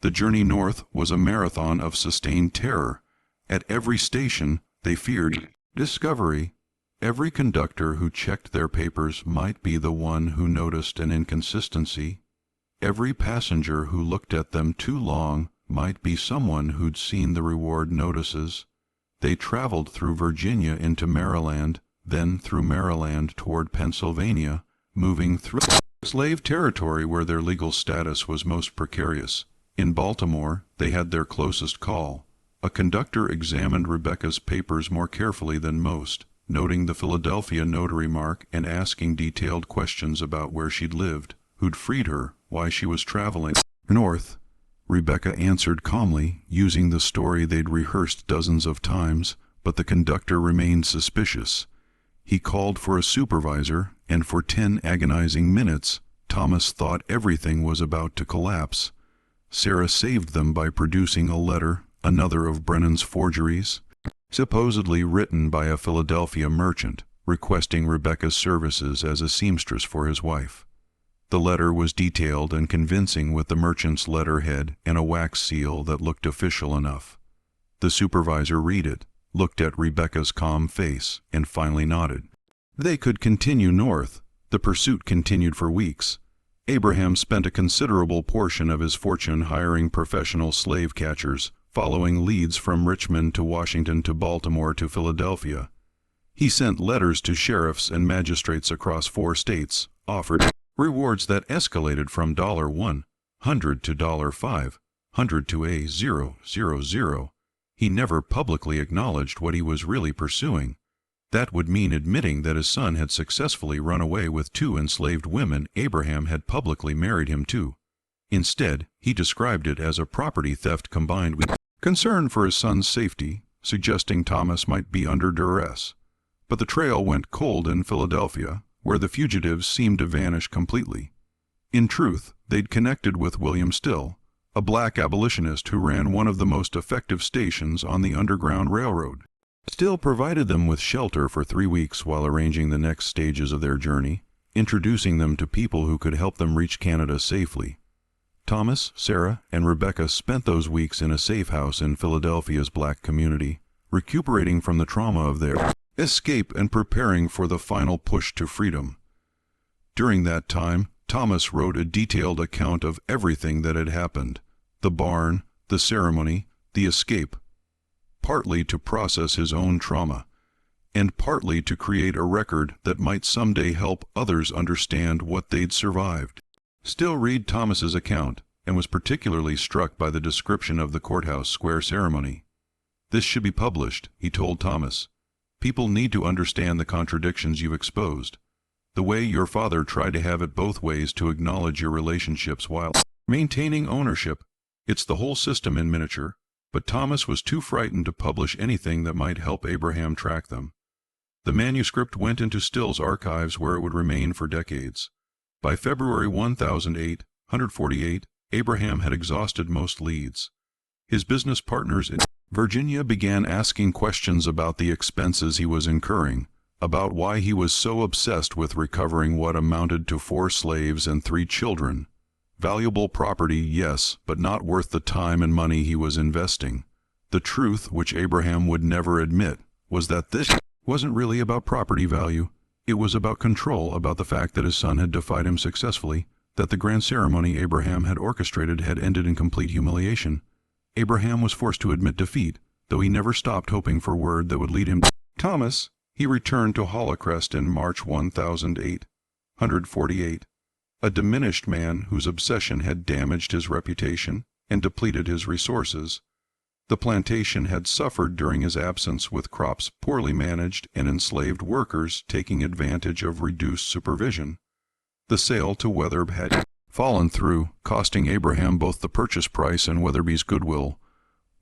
A: The journey north was a marathon of sustained terror. At every station, they feared discovery. Every conductor who checked their papers might be the one who noticed an inconsistency. Every passenger who looked at them too long might be someone who'd seen the reward notices. They traveled through Virginia into Maryland, then through Maryland toward Pennsylvania, moving through slave territory where their legal status was most precarious. In Baltimore, they had their closest call. A conductor examined Rebecca's papers more carefully than most, noting the Philadelphia notary mark and asking detailed questions about where she'd lived, who'd freed her, why she was traveling north. Rebecca answered calmly, using the story they'd rehearsed dozens of times, but the conductor remained suspicious. He called for a supervisor, and for 10 agonizing minutes, Thomas thought everything was about to collapse. Sarah saved them by producing a letter, another of Brennan's forgeries, supposedly written by a Philadelphia merchant, requesting Rebecca's services as a seamstress for his wife. The letter was detailed and convincing with the merchant's letterhead and a wax seal that looked official enough. The supervisor read it, looked at Rebecca's calm face, and finally nodded. They could continue north. The pursuit continued for weeks. Abraham spent a considerable portion of his fortune hiring professional slave catchers, following leads from Richmond to Washington to Baltimore to Philadelphia. He sent letters to sheriffs and magistrates across 4 states, offered rewards that escalated from $100 to $500 to $000. He never publicly acknowledged what he was really pursuing. That would mean admitting that his son had successfully run away with 2 enslaved women Abraham had publicly married him to. Instead, he described it as a property theft combined with concern for his son's safety, suggesting Thomas might be under duress. But the trail went cold in Philadelphia, where the fugitives seemed to vanish completely. In truth, they'd connected with William Still, a black abolitionist who ran one of the most effective stations on the Underground Railroad. Still provided them with shelter for 3 weeks while arranging the next stages of their journey, introducing them to people who could help them reach Canada safely. Thomas, Sarah, and Rebecca spent those weeks in a safe house in Philadelphia's black community, recuperating from the trauma of their escape and preparing for the final push to freedom. During that time, Thomas wrote a detailed account of everything that had happened: the barn, the ceremony, the escape, partly to process his own trauma, and partly to create a record that might someday help others understand what they'd survived. Still read Thomas's account, and was particularly struck by the description of the courthouse square ceremony. "This should be published," he told Thomas. "People need to understand the contradictions you've exposed. The way your father tried to have it both ways to acknowledge your relationships while maintaining ownership. It's the whole system in miniature." But Thomas was too frightened to publish anything that might help Abraham track them. The manuscript went into Still's archives, where it would remain for decades. By February 1848, Abraham had exhausted most leads. His business partners in Virginia began asking questions about the expenses he was incurring, about why he was so obsessed with recovering what amounted to 4 slaves and 3 children. Valuable property, yes, but not worth the time and money he was investing. The truth, which Abraham would never admit, was that this wasn't really about property value. It was about control, about the fact that his son had defied him successfully, that the grand ceremony Abraham had orchestrated had ended in complete humiliation. Abraham was forced to admit defeat, though he never stopped hoping for word that would lead him to Thomas. He returned to Hollycrest in March 1848, a diminished man whose obsession had damaged his reputation and depleted his resources. The plantation had suffered during his absence, with crops poorly managed and enslaved workers taking advantage of reduced supervision. The sale to Weatherby had fallen through, costing Abraham both the purchase price and Weatherby's goodwill.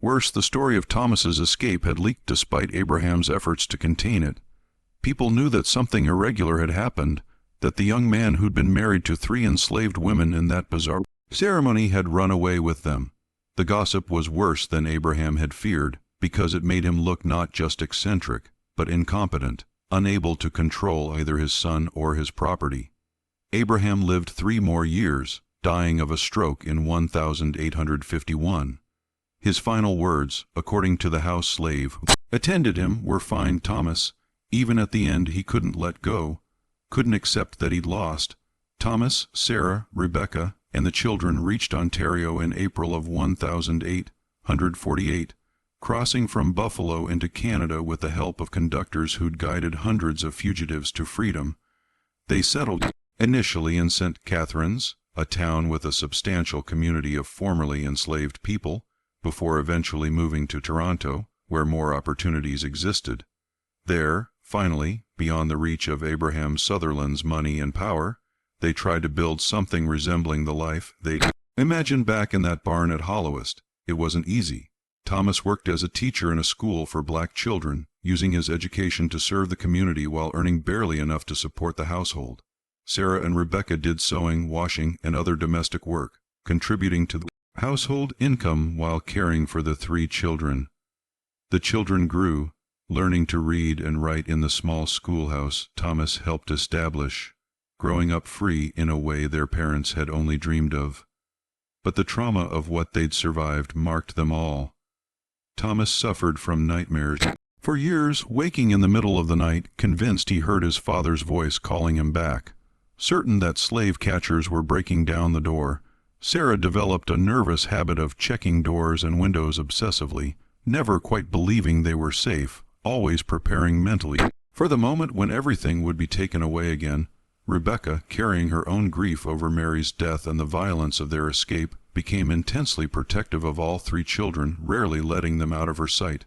A: Worse, the story of Thomas's escape had leaked despite Abraham's efforts to contain it. People knew that something irregular had happened, that the young man who'd been married to 3 enslaved women in that bizarre ceremony had run away with them. The gossip was worse than Abraham had feared, because it made him look not just eccentric, but incompetent, unable to control either his son or his property. Abraham lived 3 more years, dying of a stroke in 1851. His final words, according to the house slave who attended him, were, "Fine, Thomas." Even at the end he couldn't let go, couldn't accept that he'd lost. Thomas, Sarah, Rebecca, and the children reached Ontario in April of 1848, crossing from Buffalo into Canada with the help of conductors who'd guided hundreds of fugitives to freedom. They settled initially in St. Catharines, a town with a substantial community of formerly enslaved people, before eventually moving to Toronto, where more opportunities existed. There, finally, beyond the reach of Abraham Southerland's money and power, they tried to build something resembling the life they'd imagined back in that barn at Hollowest. It wasn't easy. Thomas worked as a teacher in a school for black children, using his education to serve the community while earning barely enough to support the household. Sarah and Rebecca did sewing, washing, and other domestic work, contributing to the household income while caring for the 3 children. The children grew, learning to read and write in the small schoolhouse Thomas helped establish, growing up free in a way their parents had only dreamed of. But the trauma of what they'd survived marked them all. Thomas suffered from nightmares for years, waking in the middle of the night, convinced he heard his father's voice calling him back. Certain that slave catchers were breaking down the door, Sarah developed a nervous habit of checking doors and windows obsessively, never quite believing they were safe, always preparing mentally for the moment when everything would be taken away again. Rebecca, carrying her own grief over Mary's death and the violence of their escape, became intensely protective of all 3 children, rarely letting them out of her sight.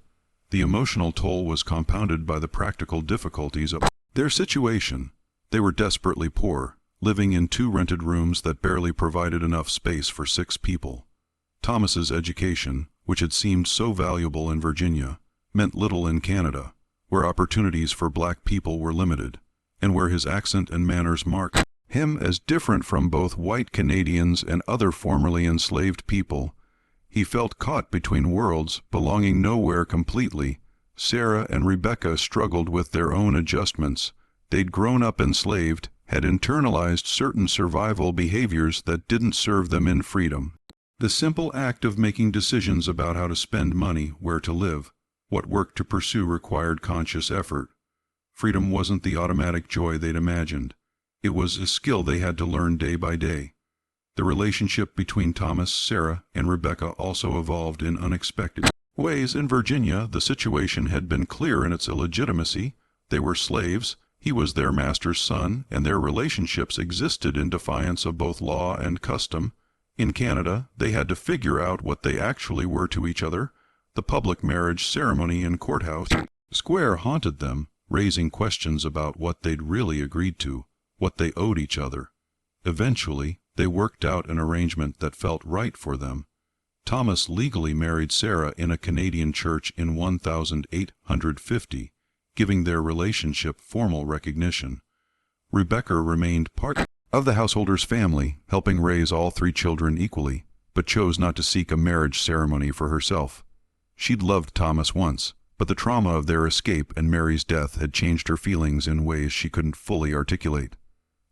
A: The emotional toll was compounded by the practical difficulties of their situation. They were desperately poor, living in 2 rented rooms that barely provided enough space for 6 people. Thomas's education, which had seemed so valuable in Virginia, meant little in Canada, where opportunities for black people were limited, and where his accent and manners marked him as different from both white Canadians and other formerly enslaved people. He felt caught between worlds, belonging nowhere completely. Sarah and Rebecca struggled with their own adjustments. They'd grown up enslaved, had internalized certain survival behaviors that didn't serve them in freedom. The simple act of making decisions about how to spend money, where to live, what work to pursue required conscious effort. Freedom wasn't the automatic joy they'd imagined. It was a skill they had to learn day by day. The relationship between Thomas, Sarah, and Rebecca also evolved in unexpected ways. In Virginia, the situation had been clear in its illegitimacy. They were slaves. He was their master's son, and their relationships existed in defiance of both law and custom. In Canada, they had to figure out what they actually were to each other. The public marriage ceremony in Courthouse Square haunted them, raising questions about what they'd really agreed to, what they owed each other. Eventually, they worked out an arrangement that felt right for them. Thomas legally married Sarah in a Canadian church in 1850. Giving their relationship formal recognition. Rebecca remained part of the householder's family, helping raise all 3 children equally, but chose not to seek a marriage ceremony for herself. She'd loved Thomas once, but the trauma of their escape and Mary's death had changed her feelings in ways she couldn't fully articulate.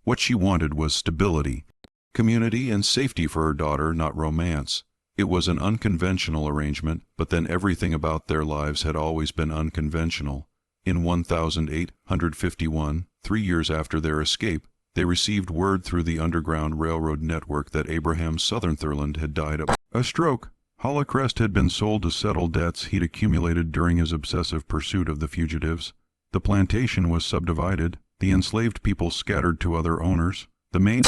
A: What she wanted was stability, community, and safety for her daughter, not romance. It was an unconventional arrangement, but then everything about their lives had always been unconventional. In 1851, 3 years after their escape, they received word through the Underground Railroad network that Abraham Southerland had died of a stroke. Hollowcrest had been sold to settle debts he'd accumulated during his obsessive pursuit of the fugitives. The plantation was subdivided, the enslaved people scattered to other owners. The main